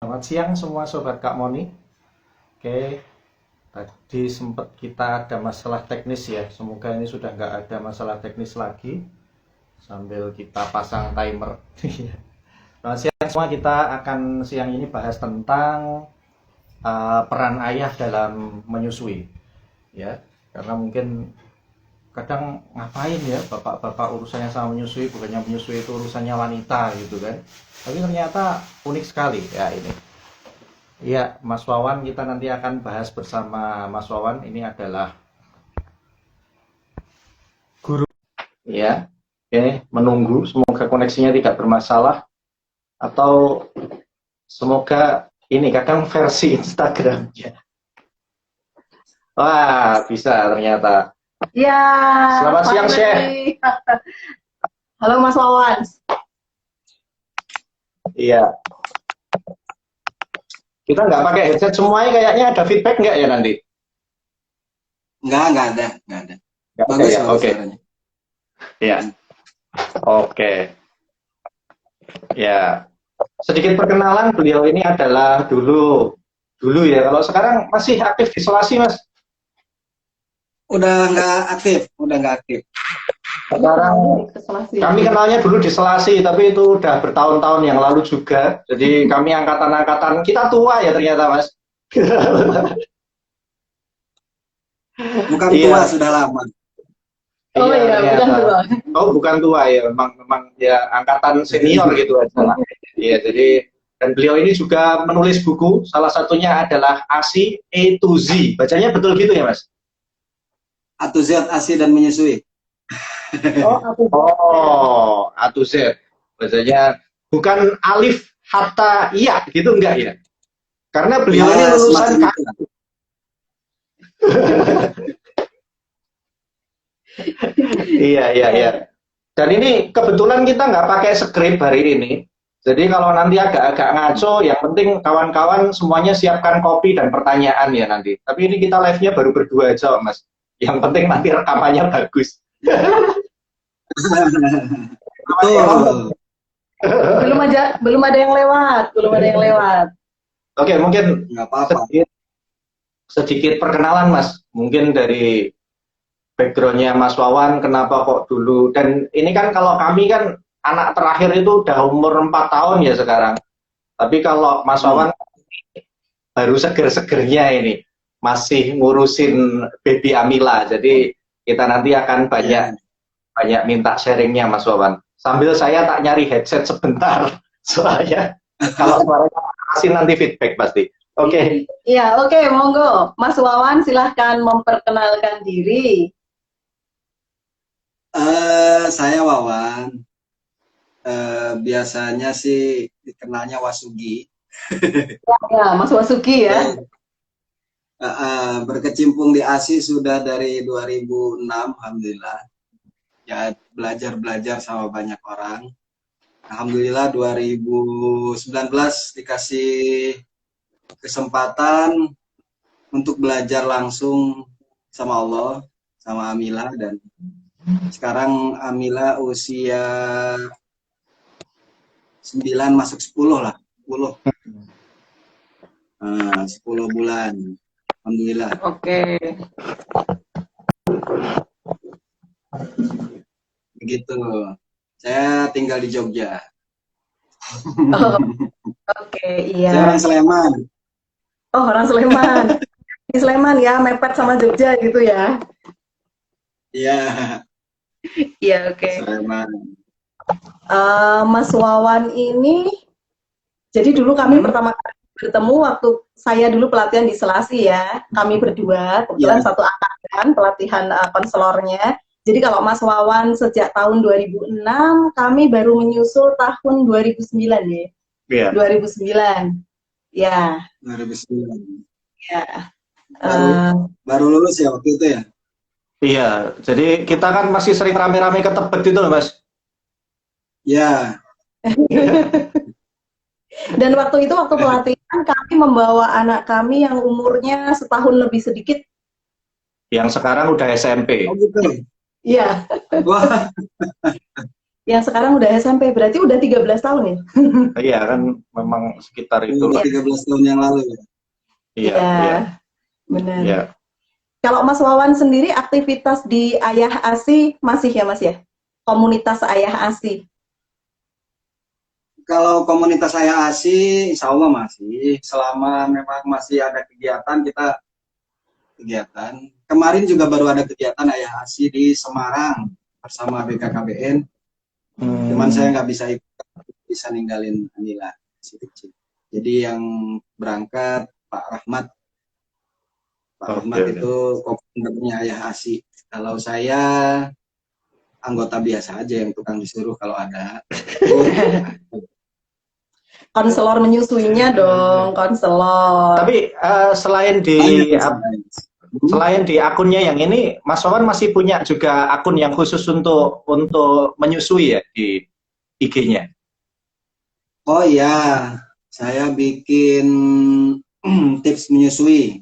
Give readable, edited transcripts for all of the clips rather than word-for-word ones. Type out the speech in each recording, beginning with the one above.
Selamat siang semua sobat Kak Moni. Oke, tadi sempat kita ada masalah teknis ya. Semoga ini sudah nggak ada masalah teknis lagi. Sambil kita pasang timer. Selamat siang semua. Kita akan siang ini bahas tentang peran ayah dalam menyusui. Ya, karena mungkin kadang ngapain ya bapak-bapak urusannya sama menyusui, bukannya menyusui itu urusannya wanita gitu kan. Tapi ternyata unik sekali ya ini. Iya, Mas Wawan, kita nanti akan bahas bersama Mas Wawan. Ini adalah guru, ya. Oke, menunggu. Semoga koneksinya tidak bermasalah. Atau semoga ini kadang versi Instagramnya. Wah, bisa ternyata. Ya, Selamat siang, Syekh. Halo Mas Wawan. Iya, kita nggak pakai headset semuanya, kayaknya ada feedback nggak ya nanti? Enggak ada, Nggak ada Bagus, ya? bagus Oke. suaranya. Iya. Oke. Ya, sedikit perkenalan, beliau ini adalah dulu ya. Kalau sekarang masih aktif di isolasi, Mas. Udah nggak aktif. Sekarang kami kenalnya dulu di Selasi, tapi itu udah bertahun-tahun yang lalu juga. Jadi kami angkatan-angkatan kita tua ya ternyata, Mas. Bukan Iya. tua, sudah lama. Oh iya, bukan ternyata. tua. Oh, bukan tua ya, memang ya angkatan senior gitu aja lah. Iya, jadi dan beliau ini juga menulis buku, salah satunya adalah ASI A to Z. Bacanya betul gitu ya, Mas? A to Z, ASI dan menyusui. Oh, A to Z. Bacanya bukan alif hatta iya gitu enggak ya? Karena beliau ini Ya, lulusan semacam itu. Iya. Dan ini kebetulan kita nggak pakai skrip hari ini. Jadi kalau nanti agak-agak ngaco, yang penting kawan-kawan semuanya siapkan kopi dan pertanyaan ya nanti. Tapi ini kita live-nya baru berdua aja, Mas. Yang penting nanti rekamannya bagus. Betul. Belum ada yang lewat. Oke, mungkin Nggak apa-apa. sedikit perkenalan, Mas. Mungkin dari backgroundnya Mas Wawan, kenapa kok dulu. Dan ini kan kalau kami kan anak terakhir itu udah umur 4 tahun ya sekarang. Tapi kalau Mas Wawan baru seger-segernya ini, masih ngurusin baby Amila. Jadi kita nanti akan banyak minta sharingnya Mas Wawan. Sambil saya tak nyari headset sebentar, soalnya kalau suaranya kasih nanti feedback pasti. Oke. Iya, oke, monggo. Mas Wawan silahkan memperkenalkan diri. Saya Wawan. Biasanya sih dikenalnya Wasugi. Ya, Mas Wasuki ya. Berkecimpung di ASI sudah dari 2006, alhamdulillah. Ya, belajar sama banyak orang. Alhamdulillah 2019 dikasih kesempatan untuk belajar langsung sama Allah, sama Amila, dan sekarang Amila usia 9 masuk 10 lah, 10. 10 bulan. Alhamdulillah. Oke. Begitu. Saya tinggal di Jogja. Oh, oke, iya. Saya orang Sleman. Oh, orang Sleman. Di Sleman ya, mepet sama Jogja gitu ya. Iya, Iya, oke. Sleman. Mas Wawan ini, jadi dulu kami pertama kali bertemu waktu saya dulu pelatihan di Selasi ya. Kami berdua, kebetulan satu angkatan pelatihan konselornya. Jadi kalau Mas Wawan sejak tahun 2006, kami baru menyusul tahun 2009 ya. Iya. 2009. Ya. 2009. Ya. Baru lulus ya waktu itu ya? Iya, jadi kita kan masih sering rame-rame ke Tebet itu loh, Mas. Ya. Dan waktu pelatihan kami membawa anak kami yang umurnya setahun lebih sedikit. Yang sekarang udah SMP. Oh gitu. Iya. Wah. Yang sekarang udah SMP, berarti udah 13 tahun ya? Iya kan memang sekitar itulah. 13 tahun yang lalu ya. Iya, Iya, iya, benar. iya. Kalau Mas Wawan sendiri aktivitas di Ayah Asi masih ya Mas ya? Komunitas Ayah Asi. Kalau komunitas saya ASI, insya Allah masih. Selama memang masih ada kegiatan, kita kegiatan. Kemarin juga baru ada kegiatan Ayah ASI di Semarang bersama BKKBN. Cuman saya nggak bisa ikut, bisa ninggalin Anila si kecil. Jadi yang berangkat Pak Rahmat. Pak Rahmat itu komandannya Ayah ASI. Kalau saya anggota biasa aja yang tukang disuruh kalau ada. Konselor menyusuinya dong, konselor. Tapi selain di akunnya yang ini, Mas Wawan masih punya juga akun yang khusus untuk menyusui ya di IG-nya. Oh iya, saya bikin tips menyusui.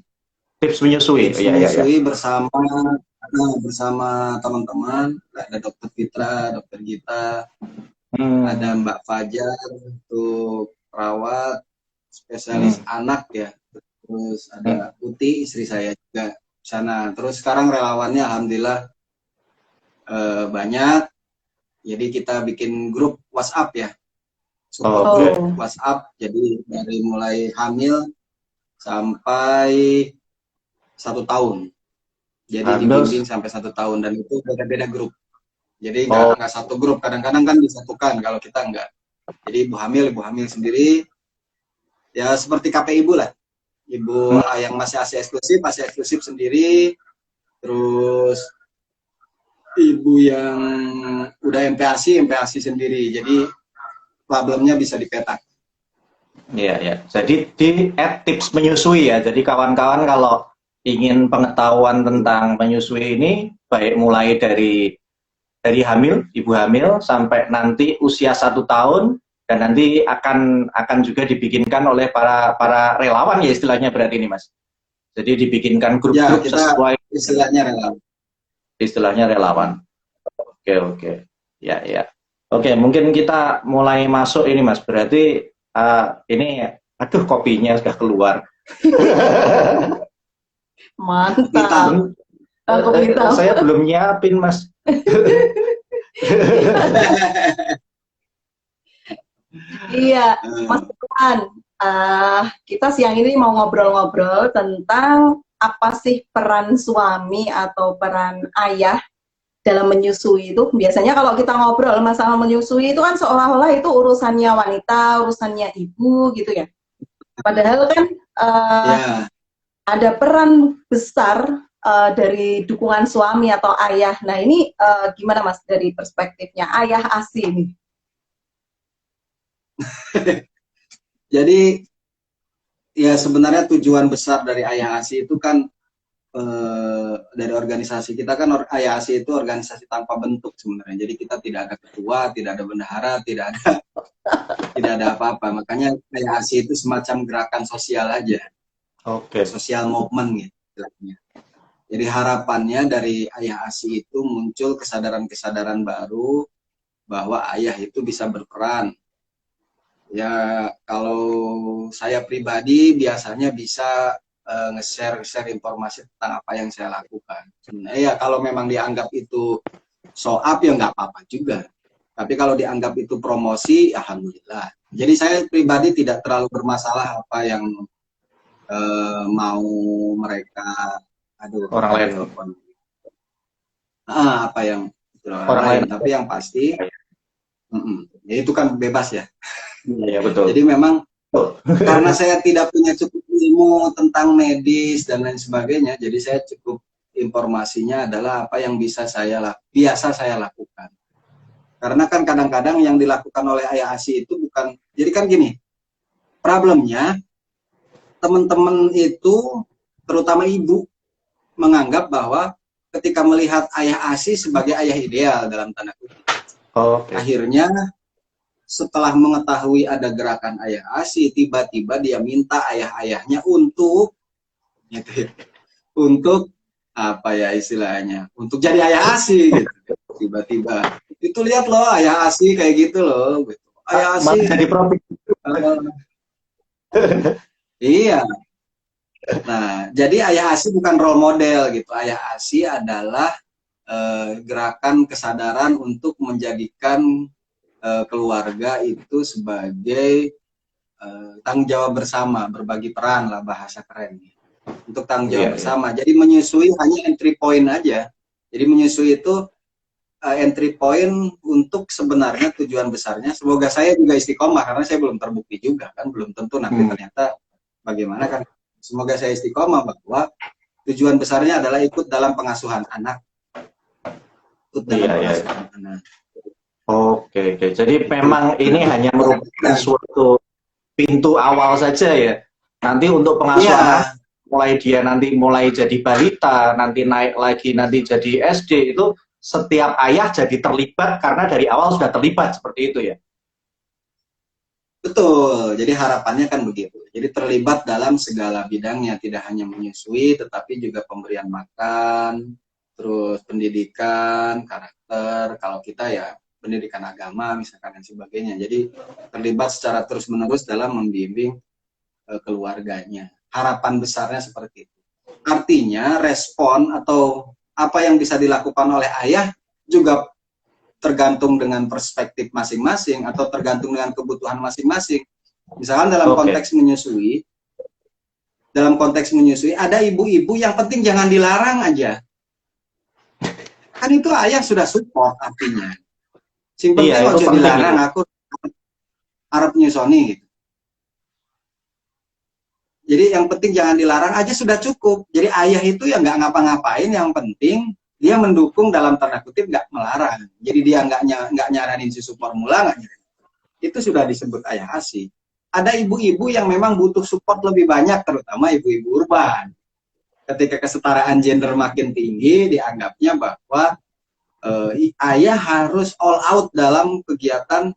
Tips menyusui. Tips Iya, menyusui iya. bersama teman-teman. Ada Dokter Fitra, Dokter Gita, ada Mbak Fajar untuk perawat, spesialis anak ya. Terus ada Uti, istri saya juga sana. Terus sekarang relawannya alhamdulillah banyak. Jadi kita bikin grup WhatsApp ya. Support grup WhatsApp. Jadi dari mulai hamil sampai 1 tahun. Jadi dibimbing sampai 1 tahun dan itu beda-beda grup. Jadi nggak satu grup. Kadang-kadang kan disatukan kalau kita nggak. Jadi ibu hamil sendiri. Ya seperti KP ibu lah. Ibu yang masih ASI eksklusif sendiri. Terus ibu yang udah MPASI sendiri. Jadi problemnya bisa dipetak. Iya, ya. Jadi di tips menyusui ya. Jadi kawan-kawan kalau ingin pengetahuan tentang menyusui ini, baik mulai dari hamil, ibu hamil, sampai nanti usia 1 tahun, dan nanti akan juga dibikinkan oleh para relawan ya istilahnya berarti ini Mas. Jadi dibikinkan grup-grup sesuai istilahnya relawan. Oke. Ya. Oke, mungkin kita mulai masuk ini Mas. Berarti ini, aduh kopinya sudah keluar. Mantap. Saya belum nyiapin Mas. Iya, Mas Tuhan. Kita siang ini mau ngobrol-ngobrol tentang apa sih peran suami atau peran ayah dalam menyusui itu. Biasanya kalau kita ngobrol masalah menyusui itu kan seolah-olah itu urusannya wanita, urusannya ibu gitu ya. Padahal kan ada peran besar dari dukungan suami atau ayah. Nah ini gimana Mas dari perspektifnya ayah ASI ini? Jadi ya sebenarnya tujuan besar dari Ayah ASI itu kan dari organisasi kita kan Ayah ASI itu organisasi tanpa bentuk sebenarnya. Jadi kita tidak ada ketua, tidak ada bendahara, tidak ada apa-apa. Makanya Ayah ASI itu semacam gerakan sosial aja. Social movement gitu. Jadi harapannya dari Ayah ASI itu muncul kesadaran-kesadaran baru bahwa ayah itu bisa berperan. Ya kalau saya pribadi biasanya bisa nge-share informasi tentang apa yang saya lakukan. Sebenarnya ya kalau memang dianggap itu show up ya nggak apa-apa juga. Tapi kalau dianggap itu promosi, alhamdulillah. Jadi saya pribadi tidak terlalu bermasalah apa yang mau mereka, orang lain. Apa yang orang lain. Tapi yang pasti, ya itu kan bebas ya. Iya betul. Jadi memang karena saya tidak punya cukup ilmu tentang medis dan lain sebagainya, jadi saya cukup informasinya adalah apa yang biasa saya lakukan. Karena kan kadang-kadang yang dilakukan oleh Ayah ASI itu bukan, jadi kan gini, problemnya teman-teman itu, terutama ibu, menganggap bahwa ketika melihat Ayah ASI sebagai ayah ideal dalam tanda kutip. Akhirnya setelah mengetahui ada gerakan Ayah ASI, tiba-tiba dia minta ayah-ayahnya untuk apa ya istilahnya, untuk jadi Ayah ASI gitu. tiba-tiba itu lihat loh ayah ASI kayak gitu loh gitu. Ayah ASI Malah jadi profit. iya. Nah, jadi ayah ASI bukan role model gitu. Ayah ASI adalah gerakan kesadaran untuk menjadikan keluarga itu sebagai tanggung jawab bersama, berbagi peran lah bahasa keren. Untuk tanggung jawab bersama. Jadi menyusui hanya entry point aja. Jadi menyusui itu entry point untuk sebenarnya tujuan besarnya. Semoga saya juga istiqomah karena saya belum terbukti juga kan, belum tentu nanti ternyata bagaimana kan. Semoga saya istiqomah bahwa tujuan besarnya adalah ikut dalam pengasuhan anak. Ikut dalam pengasuhan anak. Oke. Jadi memang ini hanya merupakan suatu pintu awal saja ya. Nanti untuk pengasuhan mulai dia nanti mulai jadi balita, nanti naik lagi nanti jadi SD, itu setiap ayah jadi terlibat karena dari awal sudah terlibat seperti itu ya. Betul, jadi harapannya kan begitu. Jadi terlibat dalam segala bidangnya, tidak hanya menyusui, tetapi juga pemberian makan, terus pendidikan, karakter, kalau kita ya pendidikan agama misalkan dan sebagainya. Jadi terlibat secara terus-menerus dalam membimbing keluarganya. Harapan besarnya seperti itu. Artinya respon atau apa yang bisa dilakukan oleh ayah juga tergantung dengan perspektif masing-masing atau tergantung dengan kebutuhan masing-masing. Misalkan dalam konteks menyusui, ada ibu-ibu yang penting jangan dilarang aja. Kan itu ayah sudah support artinya. Sing penting ojo dilarang, aku harap nyusoni gitu. Jadi yang penting jangan dilarang aja sudah cukup. Jadi ayah itu ya nggak ngapa-ngapain, yang penting dia mendukung dalam tanda kutip, nggak melarang. Jadi dia nggak nyaranin susu formula, nggak nyaranin. Itu sudah disebut ayah ASI. Ada ibu-ibu yang memang butuh support lebih banyak, terutama ibu-ibu urban. Ketika kesetaraan gender makin tinggi, dianggapnya bahwa ayah harus all out dalam kegiatan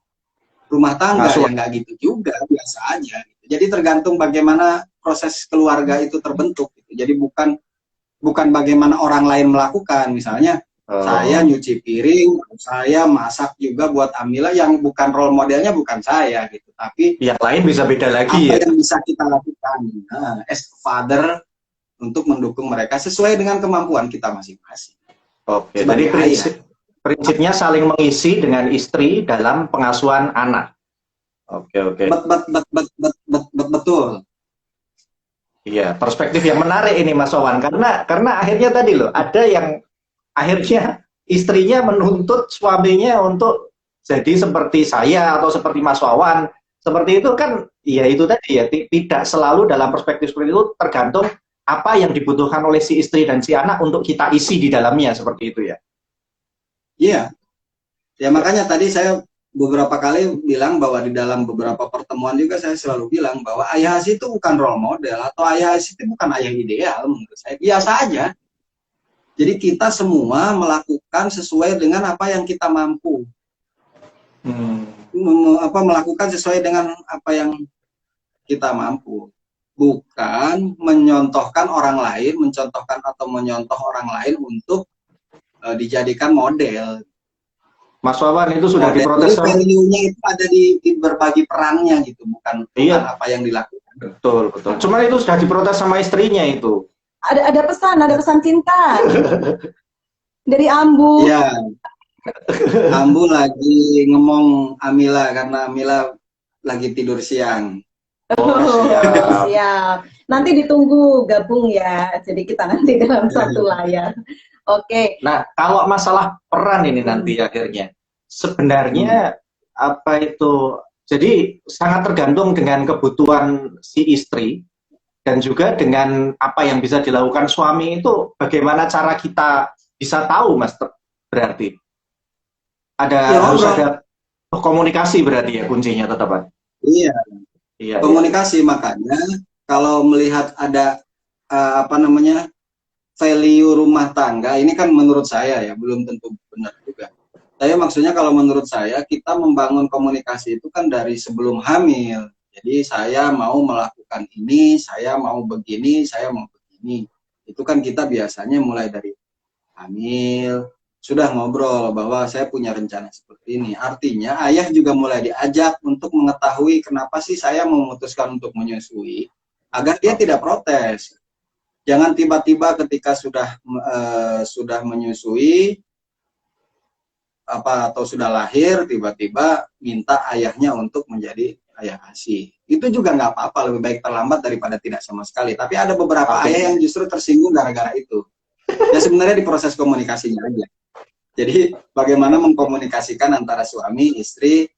rumah tangga. Yang nggak gitu juga, biasa aja. Jadi tergantung bagaimana proses keluarga itu terbentuk. Jadi bukan bagaimana orang lain melakukan. Misalnya saya nyuci piring, saya masak juga buat Amila, yang bukan role modelnya bukan saya gitu. Tapi yang lain bisa beda lagi apa yang bisa kita lakukan as father untuk mendukung mereka sesuai dengan kemampuan kita masing-masing. Oke, jadi prinsipnya saling mengisi dengan istri dalam pengasuhan anak. Oke. Betul. Iya, perspektif yang menarik ini Mas Wawan, karena akhirnya tadi loh, ada yang akhirnya istrinya menuntut suaminya untuk jadi seperti saya atau seperti Mas Wawan. Seperti itu kan, ya itu tadi ya, tidak selalu dalam perspektif seperti itu, tergantung apa yang dibutuhkan oleh si istri dan si anak untuk kita isi di dalamnya, seperti itu ya. Iya. Ya makanya tadi saya beberapa kali bilang bahwa di dalam beberapa pertemuan juga saya selalu bilang bahwa ayah ASI itu bukan role model atau ayah ASI itu bukan ayah ideal menurut saya, biasa aja. Jadi kita semua melakukan sesuai dengan apa yang kita mampu. Melakukan sesuai dengan apa yang kita mampu. Bukan menyontohkan orang lain, mencontohkan atau menyontoh orang lain untuk dijadikan model. Mas Wawan itu sudah diprotes. Value-nya itu ada di berbagi perannya gitu, bukan apa yang dilakukan. Betul. Cuman itu sudah diprotes sama istrinya itu. Ada pesan cinta dari Ambu. Iya. Ambu lagi ngomong Amila karena Amila lagi tidur siang. Siap. Nanti ditunggu gabung ya. Jadi kita nanti dalam satu layar. Oke. Nah, kalau masalah peran ini nanti akhirnya sebenarnya apa itu? Jadi sangat tergantung dengan kebutuhan si istri dan juga dengan apa yang bisa dilakukan suami. Itu bagaimana cara kita bisa tahu, Mas? Berarti harus ada komunikasi, berarti ya kuncinya tetap. Iya. Komunikasi. Makanya kalau melihat ada value rumah tangga, ini kan menurut saya ya, belum tentu benar juga. Saya maksudnya kalau menurut saya, kita membangun komunikasi itu kan dari sebelum hamil. Jadi saya mau melakukan ini, saya mau begini, saya mau begini. Itu kan kita biasanya mulai dari hamil, sudah ngobrol bahwa saya punya rencana seperti ini. Artinya ayah juga mulai diajak untuk mengetahui kenapa sih saya memutuskan untuk menyusui, agar dia tidak protes. Jangan tiba-tiba ketika sudah menyusui atau sudah lahir tiba-tiba minta ayahnya untuk menjadi ayah ASI. Itu juga nggak apa-apa, lebih baik terlambat daripada tidak sama sekali. Tapi ada beberapa ayah yang justru tersinggung gara-gara itu. Ya sebenarnya di proses komunikasinya aja. Jadi bagaimana mengkomunikasikan antara suami, istri,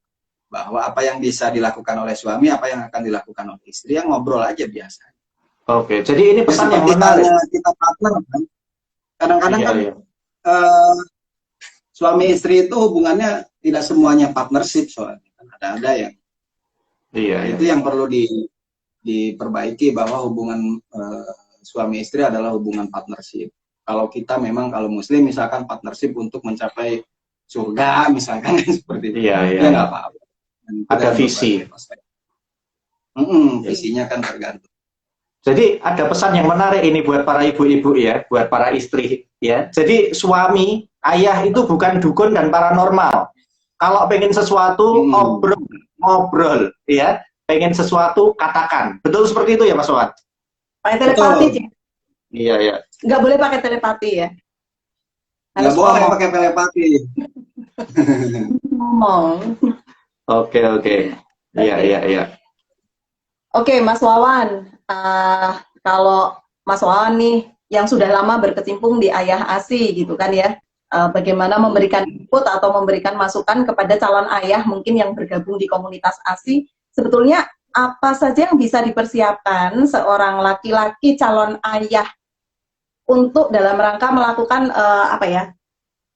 bahwa apa yang bisa dilakukan oleh suami, apa yang akan dilakukan oleh istri, yang ngobrol aja biasa. Oke, jadi ini pesan yang menarik. Kita partner kan, kadang-kadang Iya, kan iya. Suami istri itu hubungannya tidak semuanya partnership soalnya. Ada yang Iya, itu yang perlu diperbaiki, bahwa hubungan suami istri adalah hubungan partnership. Kalau kita memang kalau muslim misalkan partnership untuk mencapai surga misalkan seperti itu, Iya, iya. ya nggak apa-apa. Ada visi. Visinya kan tergantung. Jadi ada pesan yang menarik ini buat para ibu-ibu ya, buat para istri ya. Jadi suami, ayah itu bukan dukun dan paranormal. Kalau pengen sesuatu ngobrol ya, pengen sesuatu katakan. Betul seperti itu ya Mas Wawan? Pakai telepati, Cik. Iya, iya. Nggak boleh pakai telepati ya. Nggak boleh pakai telepati. Ngomong. Oke. Iya, iya. Oke, Mas Wawan. Kalau Mas Wawan nih yang sudah lama berkecimpung di Ayah ASI gitu kan ya, bagaimana memberikan input atau memberikan masukan kepada calon ayah mungkin yang bergabung di komunitas ASI, sebetulnya apa saja yang bisa dipersiapkan seorang laki-laki calon ayah untuk dalam rangka melakukan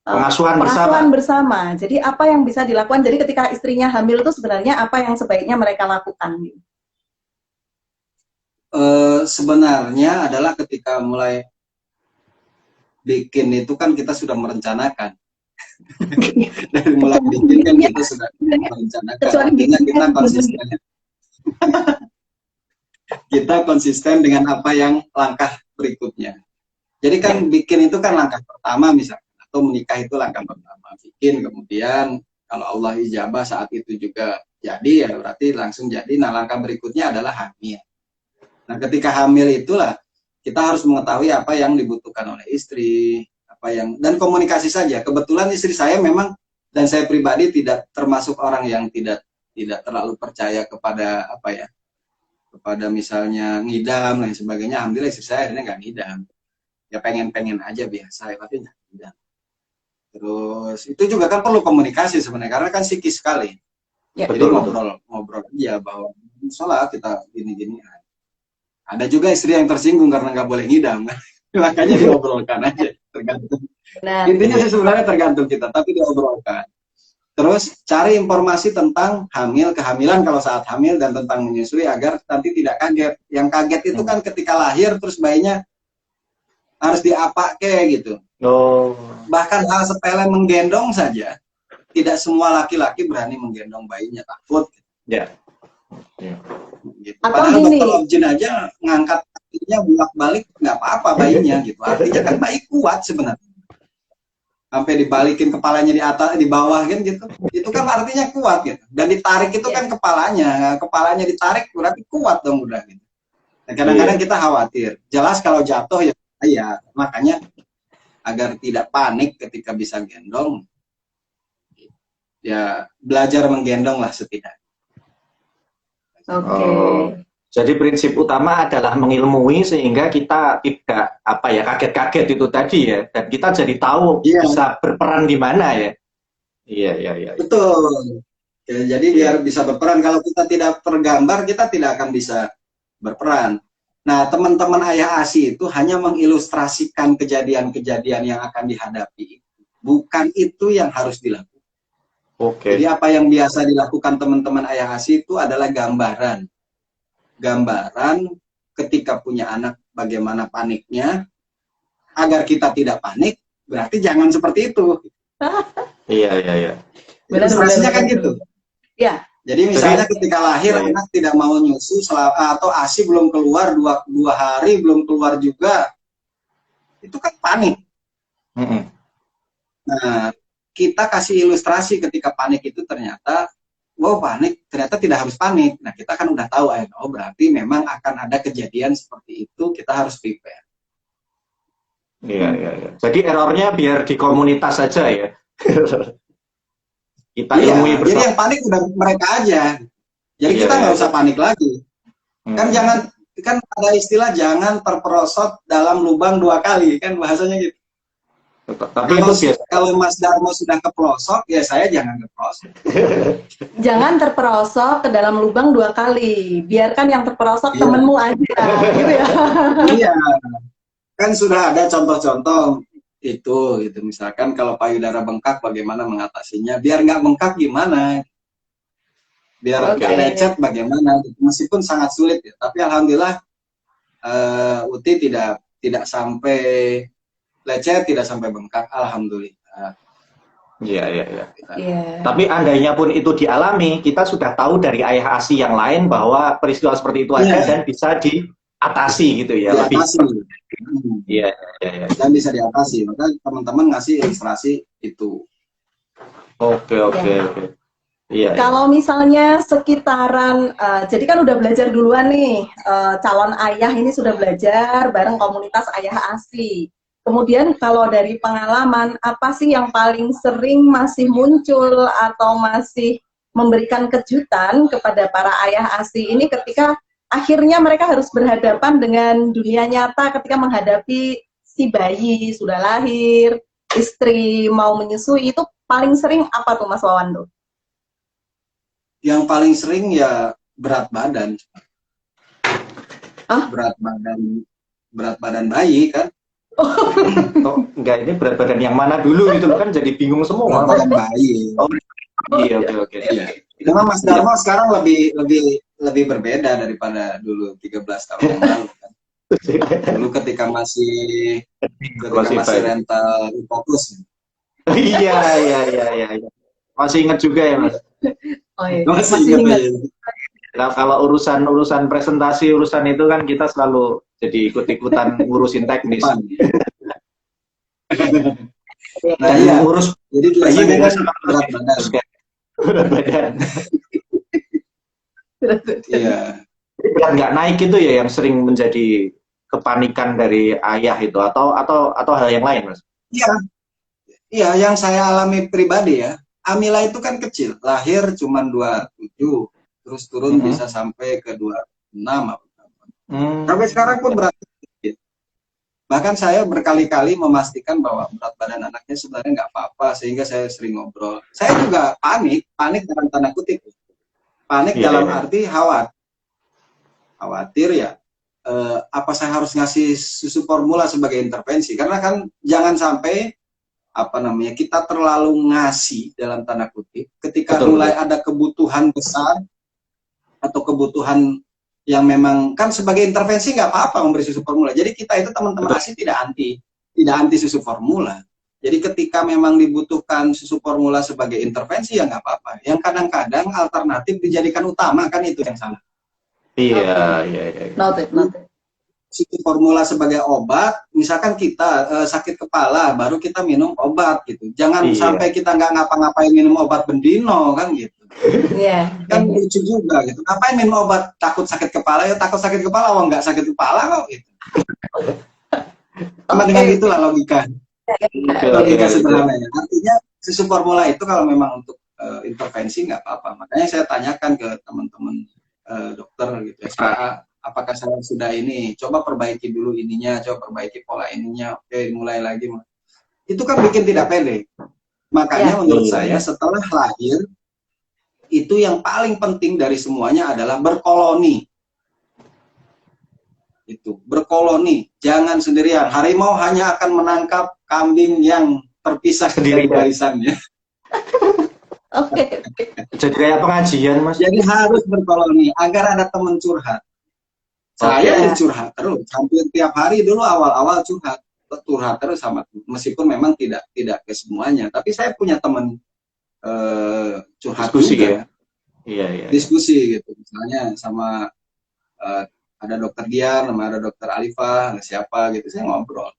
pengasuhan bersama. Jadi apa yang bisa dilakukan? Jadi ketika istrinya hamil itu sebenarnya apa yang sebaiknya mereka lakukan? Sebenarnya adalah ketika mulai bikin itu kan kita sudah merencanakan. Dari mulai bikin kan kita sudah merencanakan. Artinya kita konsisten. Kita konsisten dengan apa yang langkah berikutnya. Jadi kan bikin itu kan langkah pertama misalnya, atau menikah itu langkah pertama. Bikin, kemudian kalau Allah ijabah saat itu juga jadi, ya berarti langsung jadi. Nah langkah berikutnya adalah hamil. Nah ketika hamil itulah kita harus mengetahui apa yang dibutuhkan oleh istri, dan komunikasi saja. Kebetulan istri saya memang, dan saya pribadi tidak termasuk orang yang tidak terlalu percaya kepada kepada misalnya ngidam dan sebagainya. Alhamdulillah istri saya akhirnya nggak ngidam. Ya pengen aja biasa, tapi nggak ngidam. Terus itu juga kan perlu komunikasi sebenarnya, karena kan psikis sekali. Ya, jadi ngobrol aja bahwa salah kita gini-gini. Ada juga istri yang tersinggung karena nggak boleh ngidam, makanya diobrolkan aja, tergantung. Nah, intinya sih sebenarnya tergantung kita, tapi diobrolkan. Terus cari informasi tentang kehamilan kalau saat hamil, dan tentang menyusui agar nanti tidak kaget. Yang kaget itu kan ketika lahir terus bayinya harus diapake gitu. Bahkan hal sepele menggendong saja, tidak semua laki-laki berani menggendong bayinya, takut. Ya. Gitu. Padahal dokter objin aja ngangkat kakinya bolak-balik nggak apa-apa bayinya gitu. Artinya kan bayi kuat sebenarnya. Sampai dibalikin kepalanya di atas, di bawah kan gitu. Itu kan artinya kuat gitu. Dan ditarik itu kan kepalanya ditarik berarti kuat dong udah gitu. Nah, kadang-kadang kita khawatir. Jelas kalau jatuh ya makanya agar tidak panik ketika bisa gendong, ya belajar menggendong lah setidaknya. Jadi prinsip utama adalah mengilmui sehingga kita tidak kaget-kaget itu tadi ya, dan kita jadi tahu bisa berperan di mana ya. Iya. Betul. Ya, jadi biar bisa berperan. Kalau kita tidak tergambar, kita tidak akan bisa berperan. Nah, teman-teman ayah ASI itu hanya mengilustrasikan kejadian-kejadian yang akan dihadapi. Bukan itu yang harus dilakukan. Jadi apa yang biasa dilakukan teman-teman ayah ASI itu adalah gambaran ketika punya anak bagaimana paniknya, agar kita tidak panik. Berarti jangan seperti itu. Iya. Ilustrasinya kan gitu. Iya. Jadi misalnya ketika lahir anak tidak mau nyusu atau ASI belum keluar dua hari belum keluar juga, itu kan panik. Nah, kita kasih ilustrasi ketika panik itu ternyata, wow panik, ternyata tidak harus panik. Nah, kita kan udah tahu, oh berarti memang akan ada kejadian seperti itu, kita harus prepare. Iya, iya, iya. Jadi errornya biar di komunitas saja ya. Kita ilmui Jadi bersama. yang panik udah mereka aja. Jadi Iya, kita nggak iya. usah panik lagi. Kan ada istilah jangan terperosok dalam lubang 2 kali, kan bahasanya gitu. Tapi itu biasa. Kalau Mas Darmo sudah kepelosok, ya saya jangan kepelosok. Jangan terperosok ke dalam lubang 2 kali. Biarkan yang terperosok Iya. temenmu aja, gitu ya. Iya, kan sudah ada contoh-contoh itu, gitu. Misalkan kalau payudara bengkak, bagaimana mengatasinya? Biar nggak bengkak gimana? Biar Oke. nggak lecet bagaimana? Meskipun sangat sulit ya, tapi alhamdulillah Uti tidak sampai lecet, tidak sampai bengkak, alhamdulillah. Iya, iya, iya. Iya. Tapi andainya pun itu dialami, kita sudah tahu dari ayah ASI yang lain bahwa peristiwa seperti itu ada dan bisa diatasi gitu ya. Diatasi. Iya, iya, iya. Dan bisa diatasi. Maka teman-teman ngasih ilustrasi itu. Oke, oke, oke. Iya. Kalau misalnya sekitaran, jadi kan udah belajar duluan nih, calon ayah ini sudah belajar bareng komunitas ayah ASI. Kemudian kalau dari pengalaman, apa sih yang paling sering masih muncul atau masih memberikan kejutan kepada para ayah ASI ini ketika akhirnya mereka harus berhadapan dengan dunia nyata ketika menghadapi si bayi sudah lahir, istri mau menyusui, itu paling sering apa tuh Mas Wawan tuh? Yang paling sering ya berat badan. Ah? Berat badan bayi kan. Oh, enggak, ini berat badan yang mana dulu gitu kan, jadi bingung semua. Berat badan bayi. Oh, iya, oke. Iya. Karena Mas Darmo sekarang lebih berbeda daripada dulu 13 tahun yang lalu kan. Dulu ketika masih rental fokus. Iya. Masih ingat juga ya, Mas. Oh, iya. Masih ingat. Nah, kalau urusan presentasi, urusan itu kan kita selalu jadi ikut-ikutan ngurusin teknis. Nah, iya. Ngurus Jadi biasanya kan berat badan. Berat badan. Iya. Berat nggak naik itu ya yang sering menjadi kepanikan dari ayah itu atau hal yang lain, Mas? Iya, yang saya alami pribadi ya. Amila itu kan kecil, lahir cuma 27, terus turun bisa sampai ke 26. Sampai sekarang pun berat. Bahkan saya berkali-kali memastikan bahwa berat badan anaknya sebenarnya nggak apa-apa, sehingga saya sering ngobrol. Saya juga panik dalam tanda kutip. Panik dalam arti khawatir ya. Apa saya harus ngasih susu formula sebagai intervensi? Karena kan jangan sampai kita terlalu ngasih dalam tanda kutip ketika mulai ada kebutuhan besar atau kebutuhan yang memang kan sebagai intervensi nggak apa-apa memberi susu formula. Jadi kita itu teman-teman ASI tidak anti susu formula. Jadi ketika memang dibutuhkan susu formula sebagai intervensi ya nggak apa-apa. Yang kadang-kadang alternatif dijadikan utama, kan itu yang salah. Iya. Noted. Susu formula sebagai obat, misalkan kita sakit kepala, baru kita minum obat gitu. Jangan sampai kita nggak ngapa-ngapain minum obat bendino kan gitu. Iya. Kan lucu juga gitu. Ngapain minum obat takut sakit kepala? Ya takut sakit kepala, nggak sakit kepala kok gitu. Sama dengan itulah logika. Logika sederhananya. Artinya susu formula itu kalau memang untuk intervensi nggak apa-apa. Makanya saya tanyakan ke teman-teman dokter gitu ya. Apakah saya sudah ini, coba perbaiki dulu ininya, coba perbaiki pola ininya, oke mulai lagi. Itu kan bikin tidak pede. Makanya menurut saya setelah lahir, itu yang paling penting dari semuanya adalah berkoloni. Itu, berkoloni, jangan sendirian. Harimau hanya akan menangkap kambing yang terpisah dari barisannya. Oke. Jadi kayak pengajian, Mas. Jadi harus berkoloni, agar ada teman curhat. Saya curhat terus, hampir tiap hari dulu awal-awal curhat terus sama, meskipun memang tidak ke semuanya, tapi saya punya teman curhat diskusi juga. Iya. Diskusi gitu, misalnya sama ada dokter Dian, sama ada dokter Alifah, ada siapa gitu, saya ngobrol.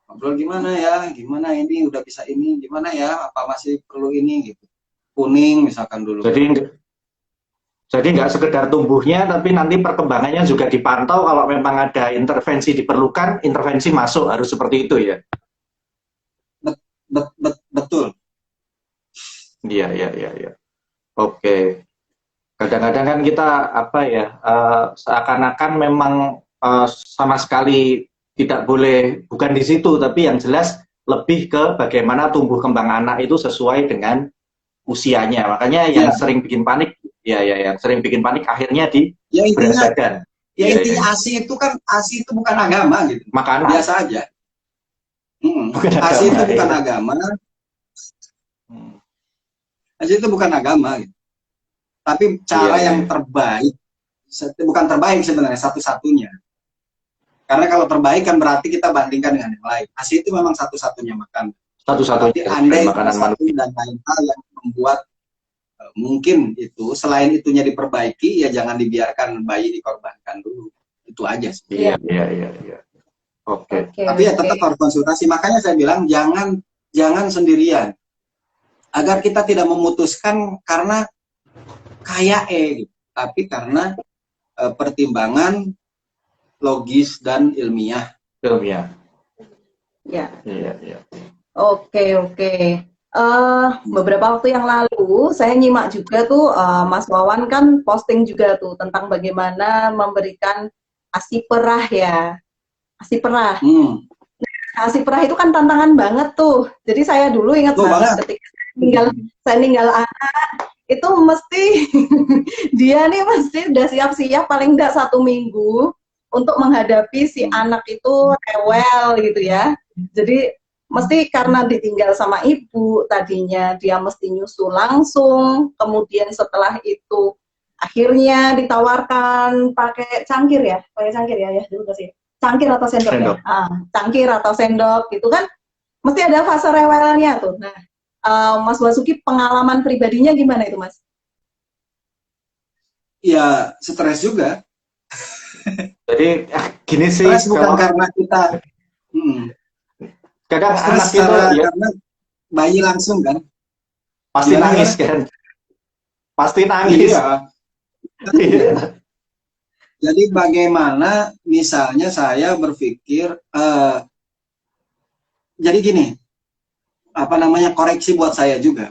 ngobrol gimana ya, gimana ini udah bisa ini, gimana ya, apa masih perlu ini gitu. Kuning misalkan dulu. Jadi nggak sekedar tumbuhnya, tapi nanti perkembangannya juga dipantau. Kalau memang ada intervensi diperlukan, intervensi masuk, harus seperti itu ya. Betul. Iya, iya, iya, iya. Oke. Kadang-kadang kan kita apa ya, seakan-akan memang sama sekali tidak boleh, bukan di situ, tapi yang jelas lebih ke bagaimana tumbuh kembang anak itu sesuai dengan usianya. Makanya yang sering bikin panik, yang sering bikin panik akhirnya di berat badan. Ya intinya ASI itu kan, ASI itu bukan agama gitu. Makanan. Biasa aja. ASI itu bukan agama. ASI itu bukan agama gitu. Tapi cara yang terbaik, bukan terbaik sebenarnya, satu-satunya. Karena kalau terbaik kan berarti kita bandingkan dengan yang lain. ASI itu memang satu-satunya makan. Satu-satunya andai makanan manusia dan lain hal yang membuat mungkin itu selain itunya diperbaiki, ya jangan dibiarkan bayi dikorbankan dulu. Itu aja sih. Iya. Oke. Tapi ya tetap harus konsultasi. Makanya saya bilang jangan sendirian. Agar kita tidak memutuskan karena kayak gitu, tapi karena pertimbangan logis dan ilmiah. Ya. Iya. Oke. Beberapa waktu yang lalu saya nyimak juga tuh Mas Wawan kan posting juga tuh tentang bagaimana memberikan ASI perah ya. ASI perah. ASI perah itu kan tantangan banget tuh. Jadi saya dulu ingat banget ketika saya ninggal anak itu mesti dia nih mesti udah siap-siap paling enggak 1 minggu untuk menghadapi si anak itu rewel gitu ya. Jadi mesti karena ditinggal sama ibu, tadinya dia mesti nyusu langsung, kemudian setelah itu akhirnya ditawarkan pakai cangkir ya dulu kasih cangkir atau sendok. Ya? Cangkir atau sendok gitu kan, mesti ada fase rewelnya tuh. Nah, Mas Basuki pengalaman pribadinya gimana itu Mas? Ya stres juga. Jadi gini sih, stres bukan karena kita kadang anak itu karena bayi langsung kan pasti nangis kan, pasti nangis. Iya. Jadi bagaimana misalnya saya berpikir jadi gini, koreksi buat saya juga,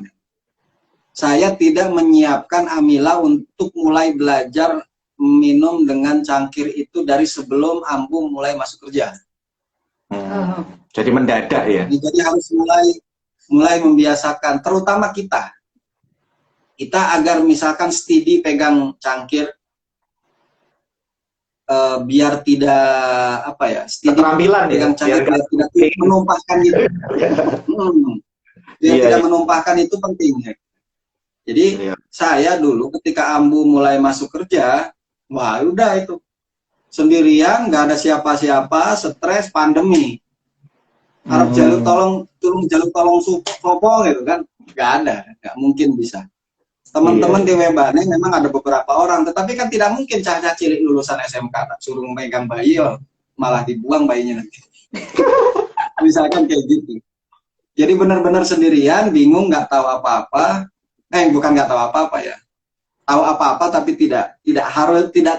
saya tidak menyiapkan Amila untuk mulai belajar minum dengan cangkir itu dari sebelum Ambu mulai masuk kerja. Jadi mendadak ya. Jadi harus mulai membiasakan, terutama kita agar misalkan steady pegang cangkir, biar tidak steady pegang cangkir, biar tidak menumpahkan gitu. Tidak menumpahkan itu penting ya. Jadi saya dulu ketika Ambu mulai masuk kerja, wah udah itu sendirian, nggak ada siapa-siapa, stres, pandemi. Harap jaluk tolong sopo gitu kan, nggak mungkin bisa. Teman-teman di Webane memang ada beberapa orang, tetapi kan tidak mungkin cah-cah cilik lulusan SMK tak suruh megang bayi, malah dibuang bayinya nanti. Misalkan kayak gitu. Jadi benar-benar sendirian, bingung, nggak tahu apa-apa. Bukan nggak tahu apa-apa ya. Tahu apa-apa tapi tidak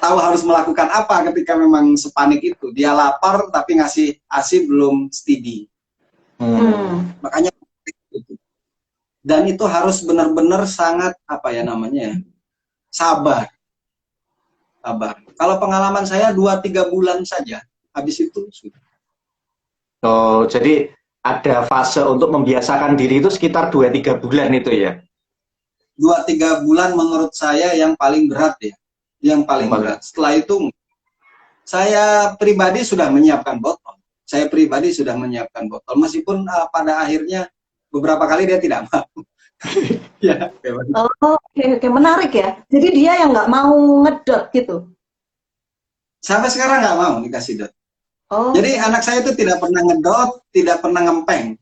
tahu harus melakukan apa ketika memang sepanik itu. Dia lapar tapi ngasih ASI belum steady. Makanya itu. Dan itu harus benar-benar sangat sabar. Kalau pengalaman saya 2-3 bulan saja, habis itu sudah. Oh, jadi ada fase untuk membiasakan diri itu sekitar 2-3 bulan itu ya? 2-3 bulan menurut saya yang paling berat ya. Yang paling berat. Setelah itu, saya pribadi sudah menyiapkan botol. Meskipun pada akhirnya beberapa kali dia tidak mau. Ya, Oke, menarik ya. Jadi dia yang nggak mau ngedot gitu. Sampai sekarang nggak mau dikasih dot. Jadi anak saya itu tidak pernah ngedot, tidak pernah ngempeng.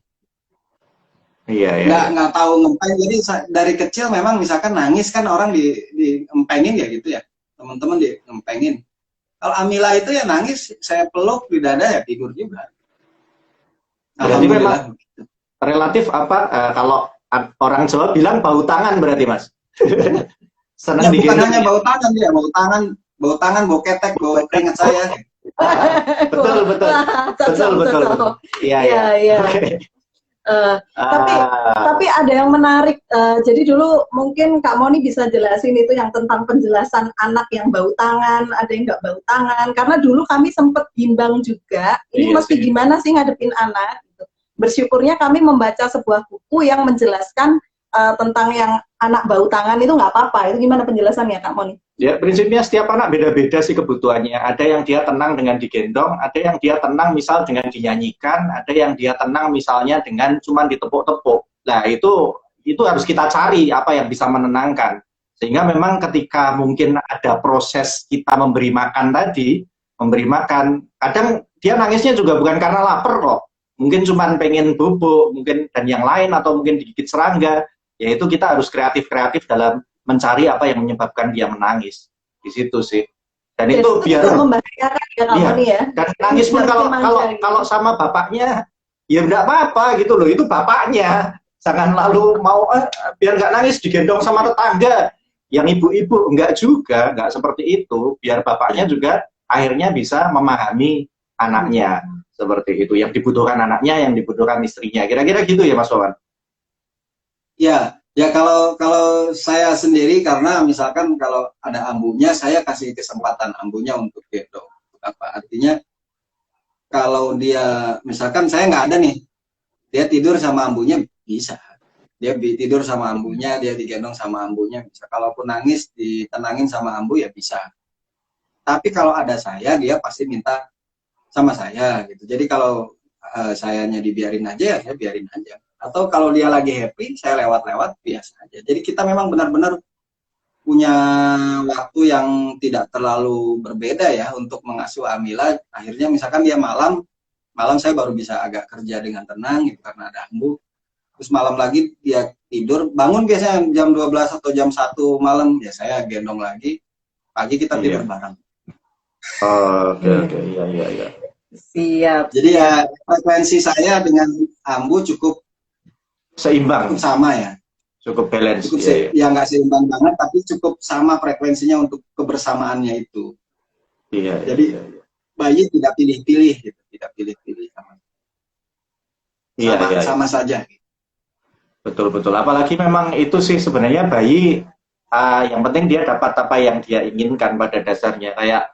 Nggak tahu ngempeng. Jadi dari kecil memang misalkan nangis kan orang di empengin ya gitu ya. Teman-teman di ngempengin. Kalau Amila itu ya nangis, saya peluk di dada ya tidur juga. Berarti memang Alhamdulillah. relatif apa kalau orang Jawa bilang bau tangan berarti Mas. Ya Senang bukan digendong hanya ya. bau tangan dia, bau tangan, bau ketek, bau keringat saya. Betul, betul. Wah, Betul, cocok, betul, cocok. betul. Iya, Iya, iya. iya. Oke. Tapi Ah, tapi ada yang menarik. Jadi dulu mungkin Kak Moni bisa jelasin itu yang tentang penjelasan anak yang bau tangan, ada yang nggak bau tangan. Karena dulu kami sempat bimbang juga. Ini iya mesti sih. gimana sih ngadepin anak? Gitu. Bersyukurnya kami membaca sebuah buku yang menjelaskan tentang yang anak bau tangan itu nggak apa-apa. Itu gimana penjelasannya Kak Moni? Ya, prinsipnya setiap anak beda-beda sih kebutuhannya. Ada yang dia tenang dengan digendong, ada yang dia tenang misal dengan dinyanyikan, ada yang dia tenang misalnya dengan cuma ditepuk-tepuk. Nah, itu harus kita cari apa yang bisa menenangkan. Sehingga memang ketika mungkin ada proses kita memberi makan tadi, memberi makan, kadang dia nangisnya juga bukan karena lapar kok. Mungkin cuma pengen bubuk, mungkin dan yang lain atau mungkin digigit serangga. Yaitu kita harus kreatif-kreatif dalam mencari apa yang menyebabkan dia menangis di situ sih. Dan Dan itu biar membahagiakan ya Kak iya. Moni ya. Dan nangis pun kalau sama bapaknya ya enggak apa-apa gitu loh, itu bapaknya. Jangan lalu mau biar nggak nangis digendong sama tetangga yang ibu-ibu, enggak juga, enggak seperti itu. Biar bapaknya juga akhirnya bisa memahami anaknya seperti itu, yang dibutuhkan anaknya, yang dibutuhkan istrinya. Kira-kira gitu ya Mas Wawan. Ya, ya kalau saya sendiri karena misalkan kalau ada ambunya saya kasih kesempatan ambunya untuk gendong. Apa artinya kalau dia misalkan saya nggak ada nih, dia tidur sama ambunya bisa. Dia tidur sama ambunya, dia digendong sama ambunya bisa. Kalaupun nangis ditenangin sama ambu ya bisa. Tapi kalau ada saya dia pasti minta sama saya gitu. Jadi kalau sayanya dibiarin aja ya saya biarin aja. Atau kalau dia lagi happy, saya lewat-lewat biasa aja. Jadi kita memang benar-benar punya waktu yang tidak terlalu berbeda ya untuk mengasuh Amila. Akhirnya misalkan dia malam saya baru bisa agak kerja dengan tenang gitu karena ada ambu. Terus malam lagi dia tidur, bangun biasanya jam 12 atau jam 1 malam, ya saya gendong lagi. Pagi kita tidur bareng. Oke, iya. Siap. Jadi ya frekuensi saya dengan ambu cukup Seimbang, cukup sama ya. cukup balance. Cukup Iya. ya nggak seimbang banget tapi cukup sama frekuensinya untuk kebersamaannya itu. Iya. Jadi bayi tidak pilih-pilih gitu, tidak pilih-pilih sama saja. Betul. Apalagi memang itu sih sebenarnya bayi yang penting dia dapat apa yang dia inginkan pada dasarnya. Kayak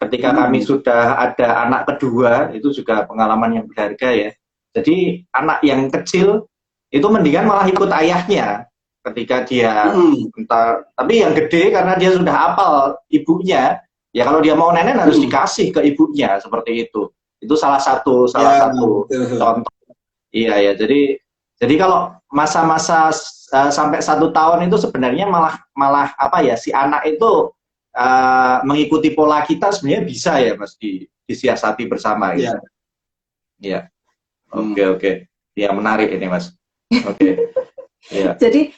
ketika kami sudah ada anak kedua, itu juga pengalaman yang berharga ya. Jadi anak yang kecil itu mendingan malah ikut ayahnya ketika dia entah, tapi yang gede karena dia sudah hafal ibunya, ya kalau dia mau nenek harus dikasih ke ibunya seperti itu. Itu salah satu contoh. Iya ya. Jadi kalau masa-masa sampai 1 tahun itu sebenarnya malah apa ya, si anak itu mengikuti pola kita sebenarnya bisa ya Mas disiasati bersama gitu. Iya. Oke. Ya menarik ini Mas. Oke. Yeah. Jadi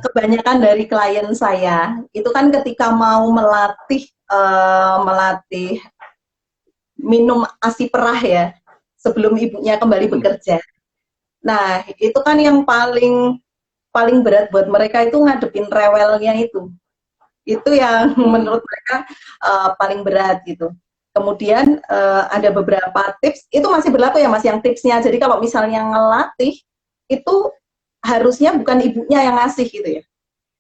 kebanyakan dari klien saya itu kan ketika mau melatih minum ASI perah ya sebelum ibunya kembali bekerja. Nah itu kan yang paling berat buat mereka itu ngadepin rewelnya itu yang menurut mereka paling berat gitu. Kemudian ada beberapa tips itu masih berlaku ya Mas yang tipsnya. Jadi kalau misalnya ngelatih itu harusnya bukan ibunya yang ngasih gitu ya.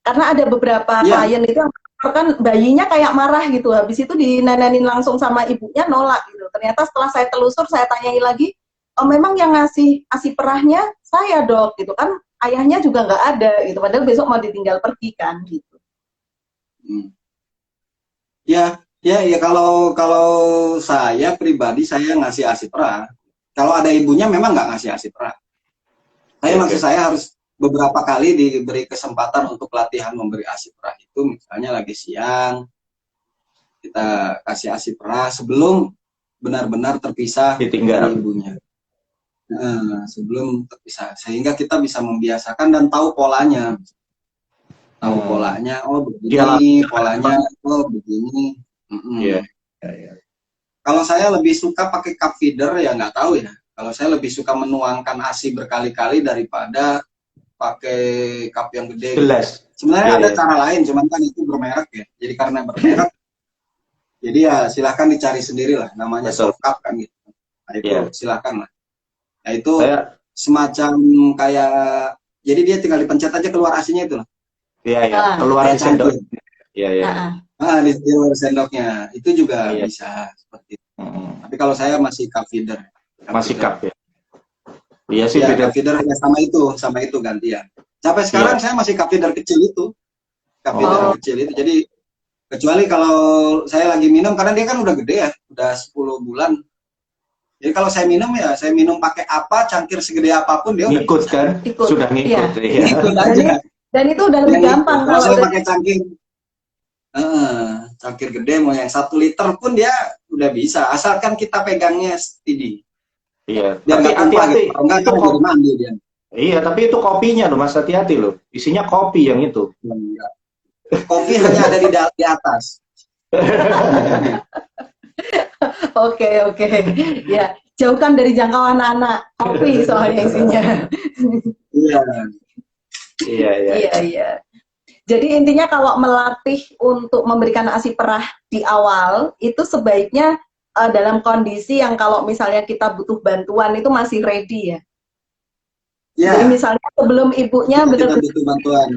Karena ada beberapa klien itu yang kan bayinya kayak marah gitu. Habis itu dinenenin langsung sama ibunya nolak gitu. Ternyata setelah saya telusur, saya tanyai lagi, oh memang yang ngasih ASI perahnya saya Dok gitu kan. Ayahnya juga nggak ada gitu. Padahal besok mau ditinggal pergi kan gitu. Ya kalau saya pribadi saya ngasih ASI perah. Kalau ada ibunya memang nggak ngasih ASI perah. Maksud saya harus beberapa kali diberi kesempatan untuk latihan memberi ASI perah itu, misalnya lagi siang kita kasih ASI perah sebelum benar-benar terpisah ditinggal dari ibunya. Sebelum terpisah, sehingga kita bisa membiasakan dan tahu polanya. Oh begini, polanya oh begini. Yeah. Kalau saya lebih suka pakai cup feeder ya nggak tahu ya. Kalau saya lebih suka menuangkan ASI berkali-kali daripada pakai cup yang gede. Jelas. Sebenarnya Iya, ada iya. cara lain, cuman kan itu bermerek ya. Jadi karena bermerek, jadi ya silahkan dicari sendiri lah. Namanya Betul. soft cup kan gitu. Nah itu Iya. silahkan lah. Nah itu Saya, semacam kayak, jadi dia tinggal dipencet aja keluar ASI-nya itu lah. iya, iya. Ah. Keluar Kayak di sendok. cangkir. Iya, iya. Ah, ah. Ah, di luar sendoknya. Itu juga Iya. bisa seperti itu. Mm-mm. Tapi kalau saya masih cup feeder. Masih cup ya. Iya sih, Ya, beda. cup feeder ya sama itu gantian. Sampai sekarang saya masih cup feeder kecil itu. Cup feeder Oh. kecil itu. Jadi kecuali kalau saya lagi minum, karena dia kan udah gede ya, udah 10 bulan. Jadi kalau saya minum ya, saya minum pakai apa, cangkir segede apapun dia udah Ngikut bisa. kan? Ikut. Sudah ngikut. Iya. Iya. Ikut aja. Dan itu udah lebih Yang gampang ikut. Kalau kalau saya udah pakai cangkir, cangkir gede mau yang 1 liter pun dia udah bisa, asalkan kita pegangnya steady. Iya. Biar Tapi nggak tumpah hati-hati. gitu. Kalau nggak Itu kan jadi mandi dia. Iya, tapi itu kopinya loh, Mas. Hati-hati loh. Isinya kopi yang itu. Enggak. Kopi hanya ada di atas. Oke. Ya, jauhkan dari jangkauan anak. Kopi soalnya isinya. Iya. Iya, iya. Iya. Jadi intinya kalau melatih untuk memberikan ASI perah di awal, itu sebaiknya dalam kondisi yang kalau misalnya kita butuh bantuan itu masih ready ya. Ya, Jadi misalnya sebelum ibunya kita benar-benar butuh bantuan.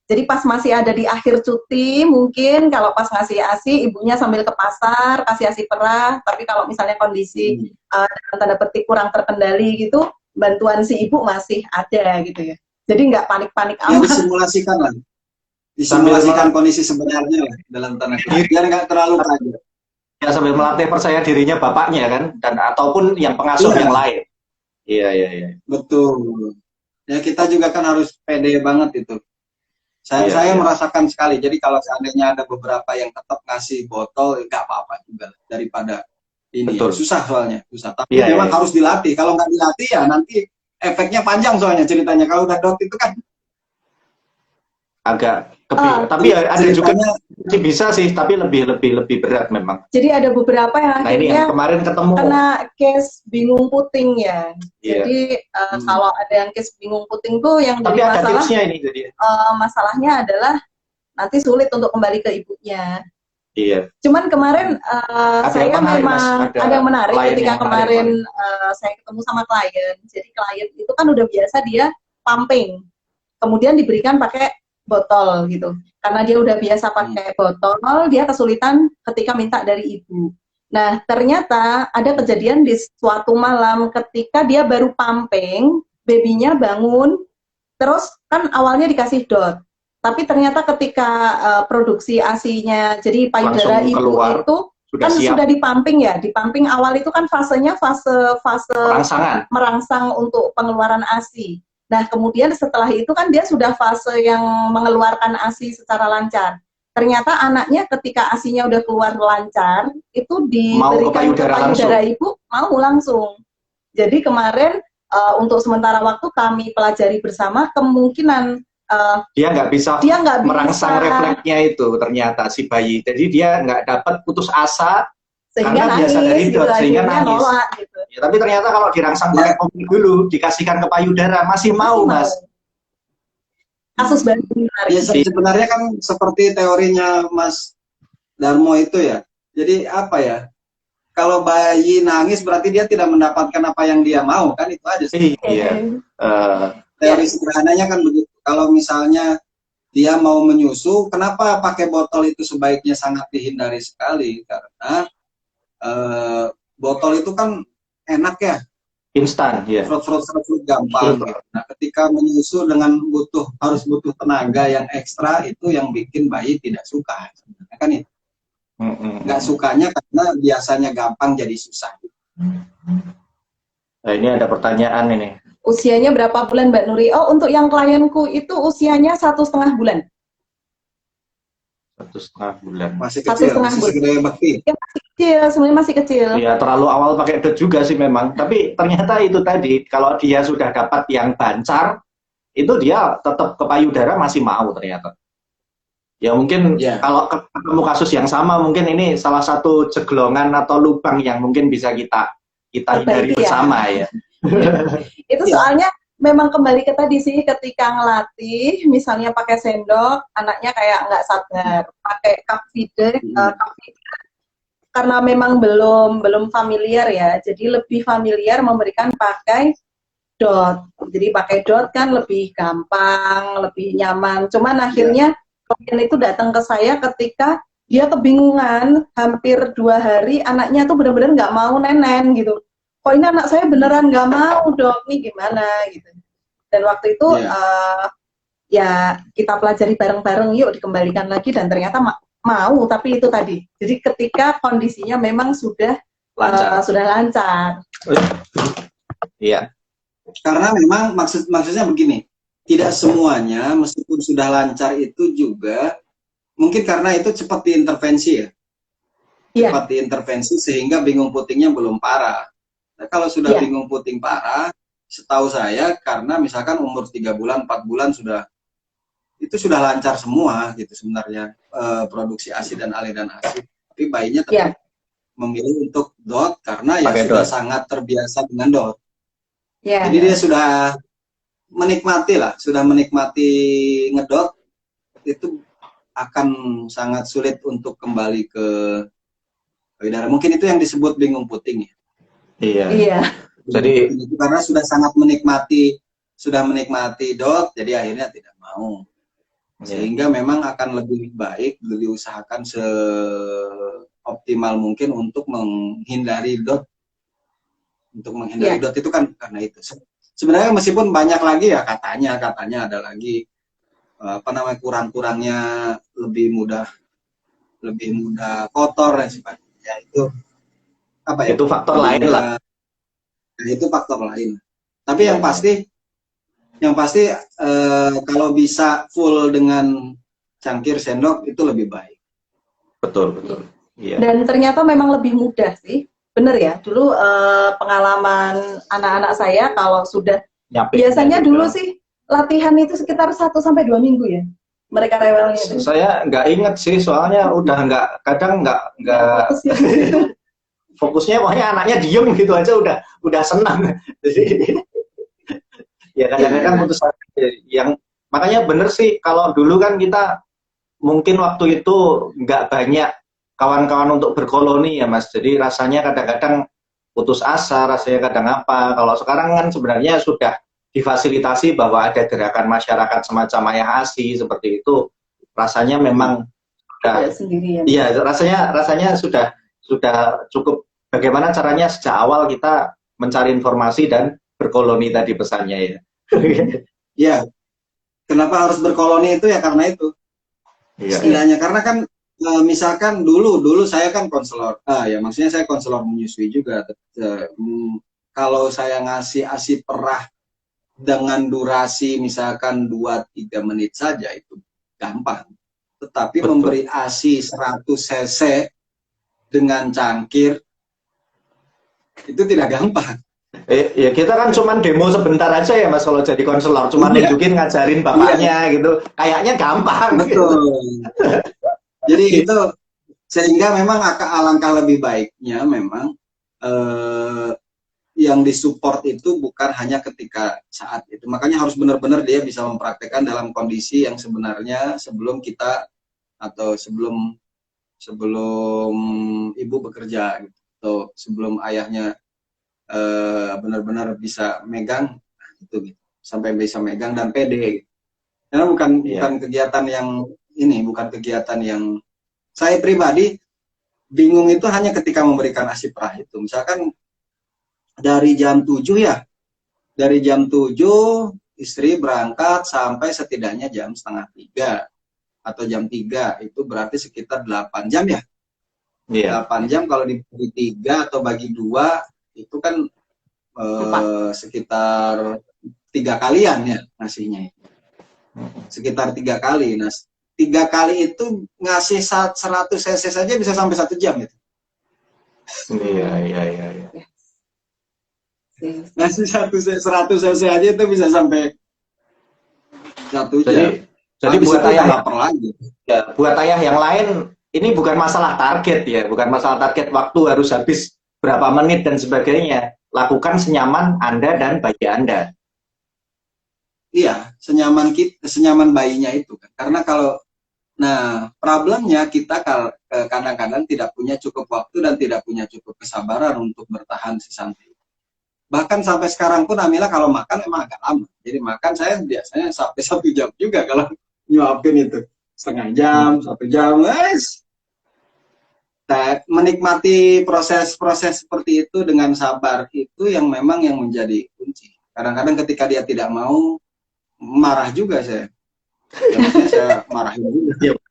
jadi pas masih ada di akhir cuti, mungkin kalau pas ngasih ASI, ibunya sambil ke pasar, kasih ASI perah, tapi kalau misalnya kondisi dalam tanda petik kurang terkendali gitu, bantuan si ibu masih ada gitu ya. Jadi nggak panik-panik Ya amat. disimulasikan lah. Disimulasikan kondisi sebenarnya lah dalam tanda kutip. Biar nggak terlalu kaget. Ya, sambil melatih percaya dirinya bapaknya kan, dan ataupun yang pengasuh Iya. yang lain. Iya. Betul. Ya kita juga kan harus pede banget itu. Saya Iya. merasakan sekali. Jadi kalau seandainya ada beberapa yang tetap ngasih botol, nggak apa-apa juga daripada ini. Betul. Susah soalnya, susah. Tapi Iya, memang iya. harus dilatih. Kalau nggak dilatih ya nanti efeknya panjang soalnya ceritanya. Kalau udah dot itu kan Agak tapi ada juga ceritanya, masih bisa sih, tapi lebih berat memang. Jadi ada beberapa yang Nah, ini akhirnya yang kemarin ketemu. kena case bingung puting ya. Iya. Jadi kalau ada yang case bingung puting tuh yang Tapi jadi ada masalah, tipsnya ini jadi. masalahnya adalah nanti sulit untuk kembali ke ibunya. Iya. Cuman kemarin Ada saya yang menarik, memang Mas. Ada ada yang menarik klien ketika yang menarik, kemarin saya ketemu sama klien. Jadi klien itu kan udah biasa dia pumping, kemudian diberikan pakai botol gitu. Karena dia udah biasa pakai botol, dia kesulitan ketika minta dari ibu. Nah, ternyata ada kejadian di suatu malam ketika dia baru pumping, babynya bangun, terus kan awalnya dikasih dot. Tapi ternyata ketika produksi ASI-nya, jadi payudara Langsung ibu keluar, itu sudah kan siap. sudah dipumping ya. Dipumping awal itu kan fasenya fase Rangsangan. merangsang untuk pengeluaran ASI. Nah, kemudian setelah itu kan dia sudah fase yang mengeluarkan ASI secara lancar. Ternyata anaknya ketika ASI-nya udah keluar lancar, itu diberikan ke payudara ibu, mau langsung. Jadi kemarin untuk sementara waktu kami pelajari bersama kemungkinan dia nggak bisa merangsang refleksnya itu ternyata si bayi. Jadi dia nggak dapat putus asa sehingga karena nangis, biasa dari gitu, dot, sehingga nangis. nolak, gitu. Ya, tapi ternyata kalau dirangsang pakai kopi dulu, dikasihkan ke payudara, masih mau, Mas. Kasus baru menarik. Ya, sebenarnya kan seperti teorinya Mas Darmo itu ya. Jadi apa ya? Kalau bayi nangis berarti dia tidak mendapatkan apa yang dia mau, kan itu aja sih. Iya. Teori sederhananya kan begitu. Kalau misalnya dia mau menyusu, kenapa pakai botol itu sebaiknya sangat dihindari sekali? Karena botol itu kan enak ya, instan ya, frut gampang gitu. Nah ketika menyusu dengan harus butuh tenaga yang ekstra, itu yang bikin bayi tidak suka sebenarnya kan itu. Nggak sukanya karena biasanya gampang jadi susah. Nah, ini ada pertanyaan ini, usianya berapa bulan Mbak Nuri? Oh, untuk yang klienku itu usianya 1,5 bulan. 1,5 bulan. Masih kecil, masih segede bakti. Ya, masih kecil, sebenarnya masih kecil. Ya terlalu awal pakai dot juga sih memang. Tapi ternyata itu tadi, kalau dia sudah dapat yang bancar, itu dia tetap ke payudara masih mau ternyata. Ya mungkin kalau ketemu kasus yang sama, mungkin ini salah satu jeglongan atau lubang yang mungkin bisa kita kita hindari Perbaiki ya. bersama ya. Itu soalnya memang kembali ke tadi sih, ketika ngelatih, misalnya pakai sendok, anaknya kayak nggak sadar, pakai cup feeder, karena memang belum familiar ya, jadi lebih familiar memberikan pakai dot. Jadi pakai dot kan lebih gampang, lebih nyaman. Cuman akhirnya klien itu datang ke saya ketika dia kebingungan, hampir 2 hari anaknya tuh benar-benar nggak mau nenen gitu. Kok ini anak saya beneran nggak mau dok, nih gimana gitu. Dan waktu itu ya kita pelajari bareng-bareng, yuk dikembalikan lagi, dan ternyata mau, tapi itu tadi. Jadi ketika kondisinya memang sudah lancar. Iya. Karena memang maksudnya begini, tidak semuanya meskipun sudah lancar itu juga mungkin karena itu cepat diintervensi ya. Cepat diintervensi sehingga bingung putingnya belum parah. Nah, kalau sudah bingung puting parah, setahu saya karena misalkan umur 3 bulan, 4 bulan sudah lancar semua gitu sebenarnya, produksi ASI dan aliran ASI. Tapi bayinya tetap memilih untuk dot karena ya sudah sangat terbiasa dengan dot. Jadi dia sudah menikmati ngedot, itu akan sangat sulit untuk kembali ke payudara. Mungkin itu yang disebut bingung puting ya. Iya. Jadi karena sudah sangat menikmati dot, jadi akhirnya tidak mau. Sehingga memang akan lebih baik diusahakan seoptimal mungkin untuk menghindari dot. Untuk menghindari dot itu kan karena itu. Sebenarnya meskipun banyak lagi ya katanya ada lagi kurang-kurangnya, lebih mudah kotor dan sebagainya. Ya itu itu faktor lain lah. Nah, itu faktor lain. Tapi yang pasti kalau bisa full dengan cangkir sendok itu lebih baik. Betul. Iya. Dan ternyata memang lebih mudah sih. Bener ya, dulu pengalaman anak-anak saya kalau sudah biasanya dulu sih latihan itu sekitar 1-2 minggu ya. Mereka rewelnya itu. Saya nggak inget sih, soalnya udah kadang nggak fokusnya pokoknya anaknya diem gitu aja udah senang. Jadi ya kadang-kadang putus yang makanya bener sih, kalau dulu kan kita mungkin waktu itu nggak banyak kawan-kawan untuk berkoloni ya Mas, jadi rasanya kadang-kadang putus asa, rasanya kadang apa. Kalau sekarang kan sebenarnya sudah difasilitasi bahwa ada gerakan masyarakat semacam ayah ASI seperti itu, rasanya memang iya rasanya sudah cukup. Bagaimana caranya sejak awal kita mencari informasi dan berkoloni tadi pesannya ya. Ya, kenapa harus berkoloni itu ya karena itu. Setidaknya karena kan misalkan dulu saya kan konselor, ya maksudnya saya konselor menyusui juga. Kalau saya ngasih ASI perah dengan durasi misalkan 2-3 menit saja itu gampang. Tetapi memberi ASI 100 cc dengan cangkir itu tidak gampang. Ya kita kan cuman demo sebentar aja ya Mas, kalau jadi konselor cuman nunjukin ngajarin bapaknya gitu, kayaknya gampang. Betul. Jadi itu sehingga memang alangkah lebih baiknya memang yang disupport itu bukan hanya ketika saat itu. Makanya harus benar-benar dia bisa mempraktekkan dalam kondisi yang sebenarnya sebelum kita atau sebelum ibu bekerja gitu. Atau sebelum ayahnya benar-benar bisa megang itu gitu. Sampai bisa megang dan pede gitu. Karena bukan kegiatan yang bukan kegiatan yang saya pribadi bingung itu hanya ketika memberikan ASI perah itu. Misalkan dari jam 7 ya. Dari jam 7 istri berangkat sampai setidaknya jam 2:30 atau jam 3, itu berarti sekitar 8 jam ya. 8 jam kalau dibagi 3 atau bagi 2 itu kan sekitar 3 kalian ya ngasihnya. Sekitar 3 kali. Nah, 3 kali itu ngasih 100 cc saja bisa sampai 1 jam gitu. Iya. Ngasih 100 cc aja itu bisa sampai 1 jam. Jadi buat ayah lagi. Ya, buat ayah yang lain ini bukan masalah target ya, bukan masalah target waktu harus habis berapa menit dan sebagainya. Lakukan senyaman Anda dan bayi Anda. Iya, senyaman bayinya itu kan. Karena kalau, nah problemnya kita kadang-kadang tidak punya cukup waktu dan tidak punya cukup kesabaran untuk bertahan si Santi. Bahkan sampai sekarang pun Amila kalau makan emang agak lama. Jadi makan saya biasanya sampai 1 jam juga kalau nyuapin itu. Setengah jam, 1 jam, guys. Nah, menikmati proses-proses seperti itu dengan sabar itu yang memang yang menjadi kunci. Kadang-kadang ketika dia tidak mau, marah juga saya. Ya, maksudnya saya marahin juga.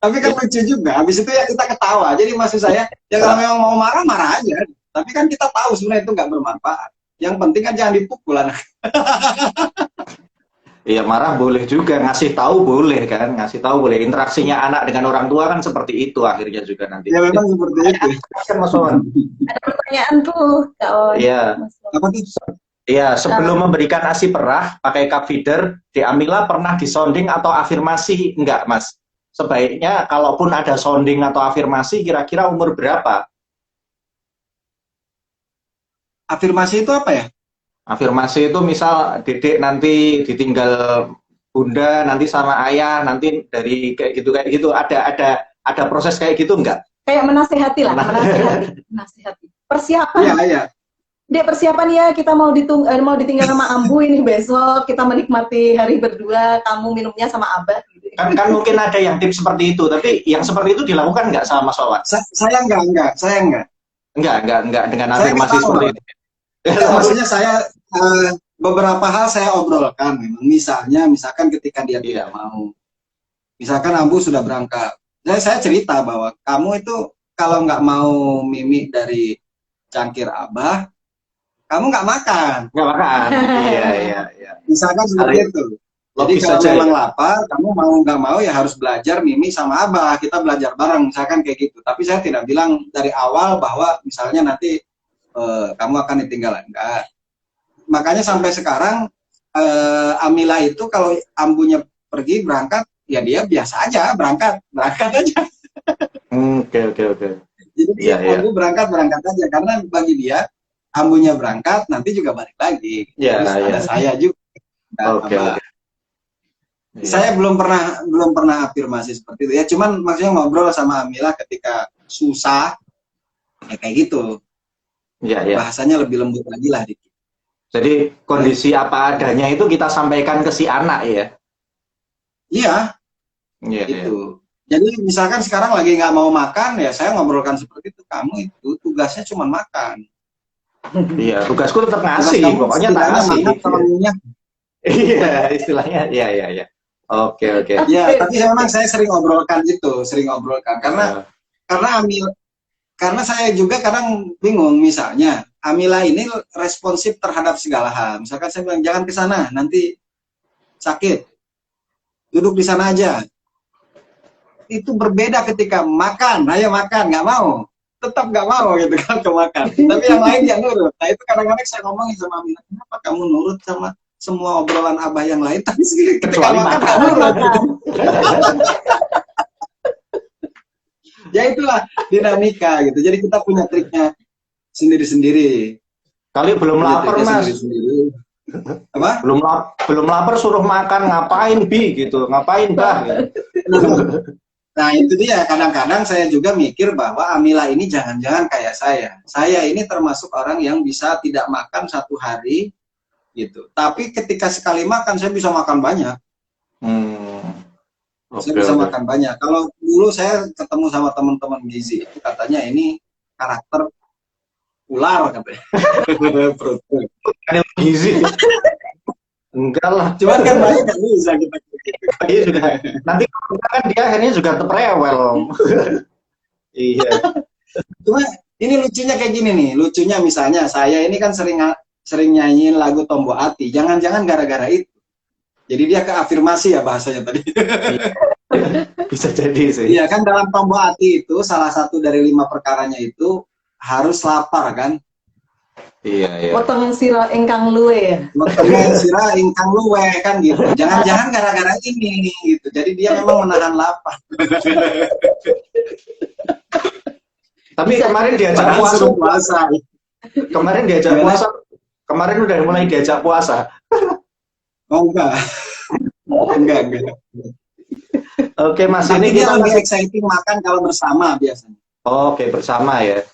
Tapi kan lucu juga. Habis itu ya kita ketawa. Jadi maksud saya, ya kalau memang mau marah, marah aja. Tapi kan kita tahu sebenarnya itu nggak bermanfaat. Yang penting kan jangan dipukul anak. Iya, marah boleh juga, ngasih tahu boleh kan, ngasih tahu boleh. Interaksinya anak dengan orang tua kan seperti itu akhirnya juga nanti. Ya memang seperti itu. Kan Mas Wawan? Ada pertanyaan tuh, Kak Wawan. Iya. Mas Wawan. Apa tuh? Iya, sebelum memberikan ASI perah pakai cup feeder, di Amila pernah disonding atau afirmasi enggak, Mas? Sebaiknya kalaupun ada sounding atau afirmasi, kira-kira umur berapa? Afirmasi itu apa ya? Afirmasi itu misal Dedek nanti ditinggal bunda, nanti sama ayah, nanti dari kayak gitu. Ada proses kayak gitu enggak? Kayak menasehati lah, menasehati. Persiapan. Iya, iya. Dek, persiapan ya, kita mau ditinggal sama Ambu ini besok, kita menikmati hari berdua, kamu minumnya sama Abah gitu. Kan mungkin ada yang tips seperti itu, tapi yang seperti itu dilakukan nggak sama Mas Wawan? Saya enggak. Enggak dengan Saya afirmasi ketawa. seperti itu. Ya, maksudnya saya beberapa hal saya obrolkan memang. Misalkan ketika dia tidak mau. Misalkan Ambu sudah berangkat. Saya cerita bahwa kamu itu kalau nggak mau mimi dari cangkir Abah, kamu nggak makan. Nggak makan. Iya. Misalkan seperti itu. Jadi Logis kalau saja, memang ya. lapar, kamu mau nggak mau ya harus belajar mimi sama Abah. Kita belajar bareng, misalkan kayak gitu. Tapi saya tidak bilang dari awal bahwa misalnya nanti kamu akan ditinggal. Enggak. Makanya sampai sekarang Amila itu kalau Ambunya pergi berangkat, ya dia biasa aja berangkat aja. Oke. Jadi Iya. Ambu berangkat aja karena bagi dia Ambunya berangkat nanti juga balik lagi. Iya, Terus iya. ada saya juga. Oke. Iya. Saya belum pernah afirmasi seperti itu. Ya cuman maksudnya ngobrol sama Amila ketika susah ya kayak gitu. Iya. Bahasanya lebih lembut lagi lah dikit. Jadi kondisi apa adanya itu kita sampaikan ke si anak ya. Iya, Iya. gitu. Jadi misalkan sekarang lagi nggak mau makan, ya saya ngobrolkan seperti itu. Kamu itu tugasnya cuma makan. Iya, tugasku tetap Tugas ngasih, kamu pokoknya tak setidaknya ngasih. makan kalau minyak. Iya, istilahnya. Iya. Oke. Ya, tapi memang saya sering obrolkan karena saya juga kadang bingung. Misalnya Amila ini responsif terhadap segala hal. Misalkan saya bilang jangan ke sana, nanti sakit. Duduk di sana aja. Itu berbeda ketika makan, ayo makan, nggak mau. Tetap nggak mau gitu kan ke makan. Tapi yang lain yang nurut. Nah itu kadang-kadang saya ngomongin sama Amila, kenapa kamu nurut sama semua obrolan Abah yang lain, tapi ketika makan nggak nurut. Ya itulah dinamika gitu. Jadi kita punya triknya sendiri-sendiri. Kali belum lapar, Mas. Apa? Belum lapar suruh makan, ngapain Bi gitu, ngapain Bah gitu. Nah itu dia, kadang-kadang saya juga mikir bahwa Amila ini jangan-jangan kayak saya. Saya ini termasuk orang yang bisa tidak makan 1 hari gitu. Tapi ketika sekali makan saya bisa makan banyak. Saya bisa makan banyak. Kalau dulu saya ketemu sama teman-teman gizi, itu katanya ini karakter ular katanya. Gizi. Enggak lah. Cuman kan banyak kan bisa kita. Iya juga. Nanti kan dia akhirnya juga terrewel. Iya. Cuma ini lucunya kayak gini nih. Lucunya misalnya saya ini kan sering nyanyiin lagu Tombo Ati. Jangan-jangan gara-gara itu. Jadi dia ke afirmasi ya bahasanya tadi. Bisa jadi sih. Iya kan dalam Tombo Ati itu salah satu dari 5 perkaranya itu harus lapar kan. Iya. Potong sira ingkang luwe ya. Potong sira ingkang luwe kan gitu. Jangan-jangan gara-gara ini gitu. Jadi dia memang menahan lapar. Tapi Bisa. kemarin diajak Padahal puasa, suruh puasa. kemarin diajak Gimana? puasa, kemarin udah mulai diajak puasa. Oh enggak, enggak. Oke Mas, Tapi ini dia kita lebih masih exciting makan kalau bersama biasanya. oke bersama ya.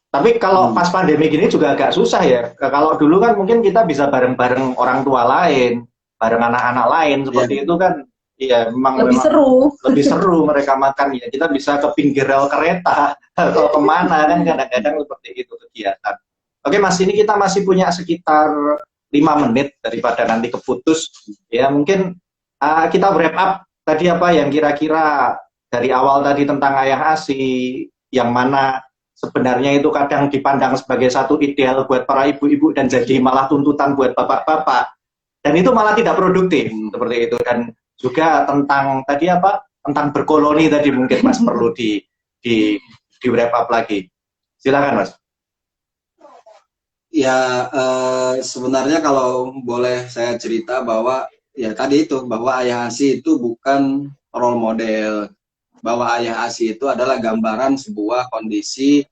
Tapi kalau pas pandemi gini juga agak susah ya. Kalau dulu kan mungkin kita bisa bareng-bareng orang tua lain, bareng anak-anak lain seperti Iya. itu kan. Iya, memang Lebih memang seru. lebih seru mereka makan ya. Kita bisa ke pinggir rel kereta atau kemana kan kadang-kadang seperti itu kegiatan. Oke Mas, ini kita masih punya sekitar 5 menit daripada nanti keputus. Ya mungkin kita wrap up tadi apa yang kira-kira dari awal tadi tentang ayah ASI, yang mana sebenarnya itu kadang dipandang sebagai satu ideal buat para ibu-ibu dan jadi malah tuntutan buat bapak-bapak. Dan itu malah tidak produktif seperti itu. Dan juga tentang tadi apa? Tentang berkoloni tadi mungkin Mas perlu di wrap up lagi. Silakan Mas. Ya sebenarnya kalau boleh saya cerita bahwa ya tadi itu bahwa ayah ASI itu bukan role model, bahwa ayah ASI itu adalah gambaran sebuah kondisi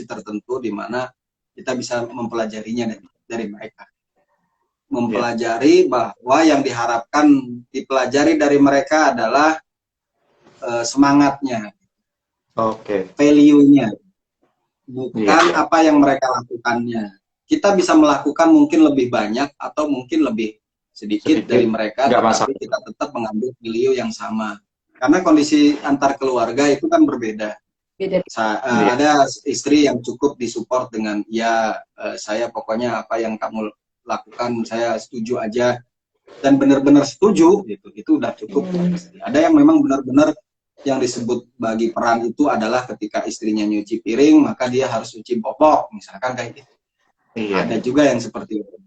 tertentu di mana kita bisa mempelajarinya dari mereka. Mempelajari bahwa yang diharapkan dipelajari dari mereka adalah semangatnya, value-nya, bukan apa yang mereka lakukannya. Kita bisa melakukan mungkin lebih banyak atau mungkin lebih sedikit dari mereka, tapi kita tetap mengambil value yang sama. Karena kondisi antar keluarga itu kan berbeda. Ada istri yang cukup disupport dengan ya saya pokoknya apa yang kamu lakukan saya setuju aja dan benar-benar setuju gitu, itu udah cukup. Ada yang memang benar-benar yang disebut bagi peran itu adalah ketika istrinya nyuci piring maka dia harus cuci popok misalkan kayak gitu. Ada juga yang seperti itu.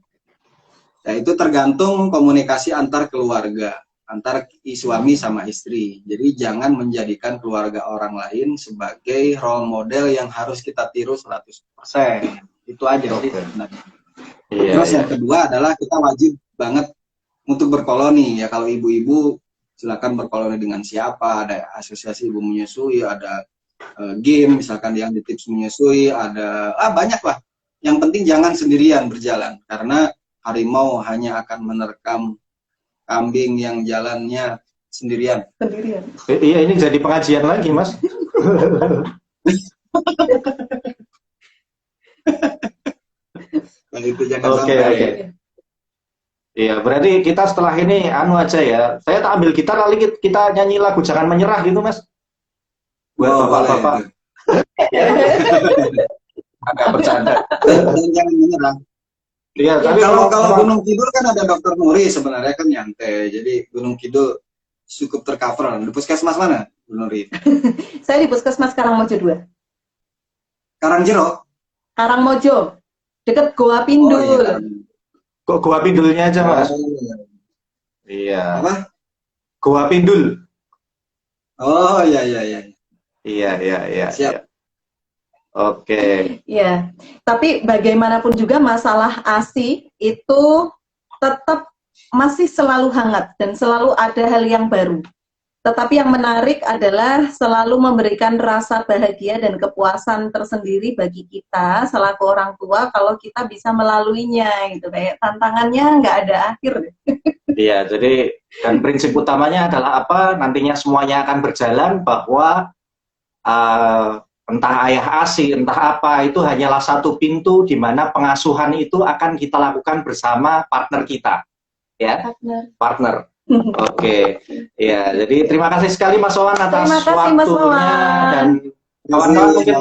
Ya itu tergantung komunikasi antar keluarga, antar suami sama istri. Jadi jangan menjadikan keluarga orang lain sebagai role model yang harus kita tiru 100%. Itu aja sih sebenarnya. Terus yang kedua adalah kita wajib banget untuk berkoloni ya. Kalau ibu-ibu silakan berkoloni dengan siapa, ada asosiasi ibu menyusui, ada game misalkan yang di tips menyusui, ada banyak lah. Yang penting jangan sendirian berjalan karena harimau hanya akan menerkam kambing yang jalannya sendirian. Iya, ini jadi pengajian lagi Mas. Nah, itu jangan sampai. Iya, berarti kita setelah ini anu aja ya. Saya tak ambil gitar kali kita nyanyi lagu Jangan Menyerah gitu Mas. Buat bapak-bapak. Agak bercanda. Dan jangan menyerah. Iya, tapi kalau Gunung Kidul kan ada Dokter Nuri sebenarnya kan nyantai. Jadi Gunung Kidul cukup tercover. Di puskesmas mana Bu Nuri? Saya di puskesmas Karangmojo 2. Karangjero? Karangmojo. Deket Goa Pindul. Kok Goa Pindulnya aja Mas? Iya. Apa? Goa Pindul. Oh iya. Iya. Siap. Oke. Iya, tapi bagaimanapun juga masalah ASI itu tetap masih selalu hangat dan selalu ada hal yang baru. Tetapi yang menarik adalah selalu memberikan rasa bahagia dan kepuasan tersendiri bagi kita selaku orang tua kalau kita bisa melaluinya gitu. Kayak tantangannya nggak ada akhir. Iya, jadi dan prinsip utamanya adalah apa? Nantinya semuanya akan berjalan bahwa entah ayah ASI, entah apa, itu hanyalah satu pintu di mana pengasuhan itu akan kita lakukan bersama partner kita. Ya, partner. Oke. Ya, jadi terima kasih sekali Mas Wawan atas waktunya dan kawan-kawan mungkin.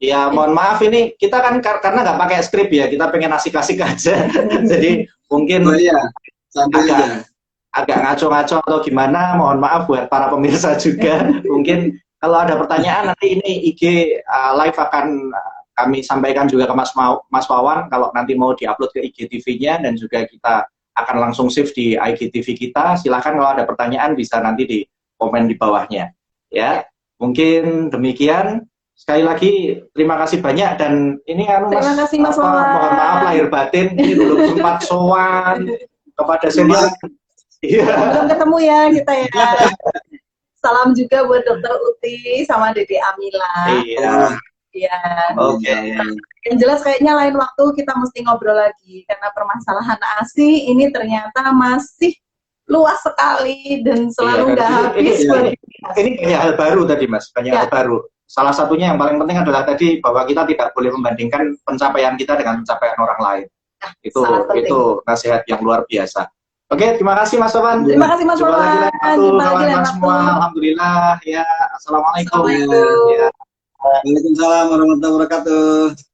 Ya, mohon maaf ini kita kan karena nggak pakai skrip ya, kita pengen asik-asik aja. Jadi mungkin agak ngaco-ngaco atau gimana, mohon maaf buat para pemirsa juga. Mungkin kalau ada pertanyaan nanti ini IG live akan kami sampaikan juga ke Mas Wawan kalau nanti mau diupload ke IGTV-nya dan juga kita akan langsung save di IGTV kita. Silahkan kalau ada pertanyaan bisa nanti di komen di bawahnya. Ya, mungkin demikian. Sekali lagi terima kasih banyak dan ini terima kasih Mas Wawan. Mohon maaf lahir batin ini belum sempat sowan kepada senior. Belum ketemu ya kita ya. Salam juga buat Dokter Uti sama Dede Amila. Iya. Iya. Oke. Yang jelas kayaknya lain waktu kita mesti ngobrol lagi karena permasalahan ASI ini ternyata masih luas sekali dan selalu nggak habis. Ini banyak hal baru tadi Mas, banyak hal baru. Salah satunya yang paling penting adalah tadi bahwa kita tidak boleh membandingkan pencapaian kita dengan pencapaian orang lain. Nah, itu nasihat yang luar biasa. Oke, terima kasih Mas Sofwan. Terima kasih Mas Sofwan. Kawan-kawan semua, alhamdulillah ya. Assalamualaikum. Assalamualaikum. Ya. Waalaikumsalam warahmatullahi wabarakatuh.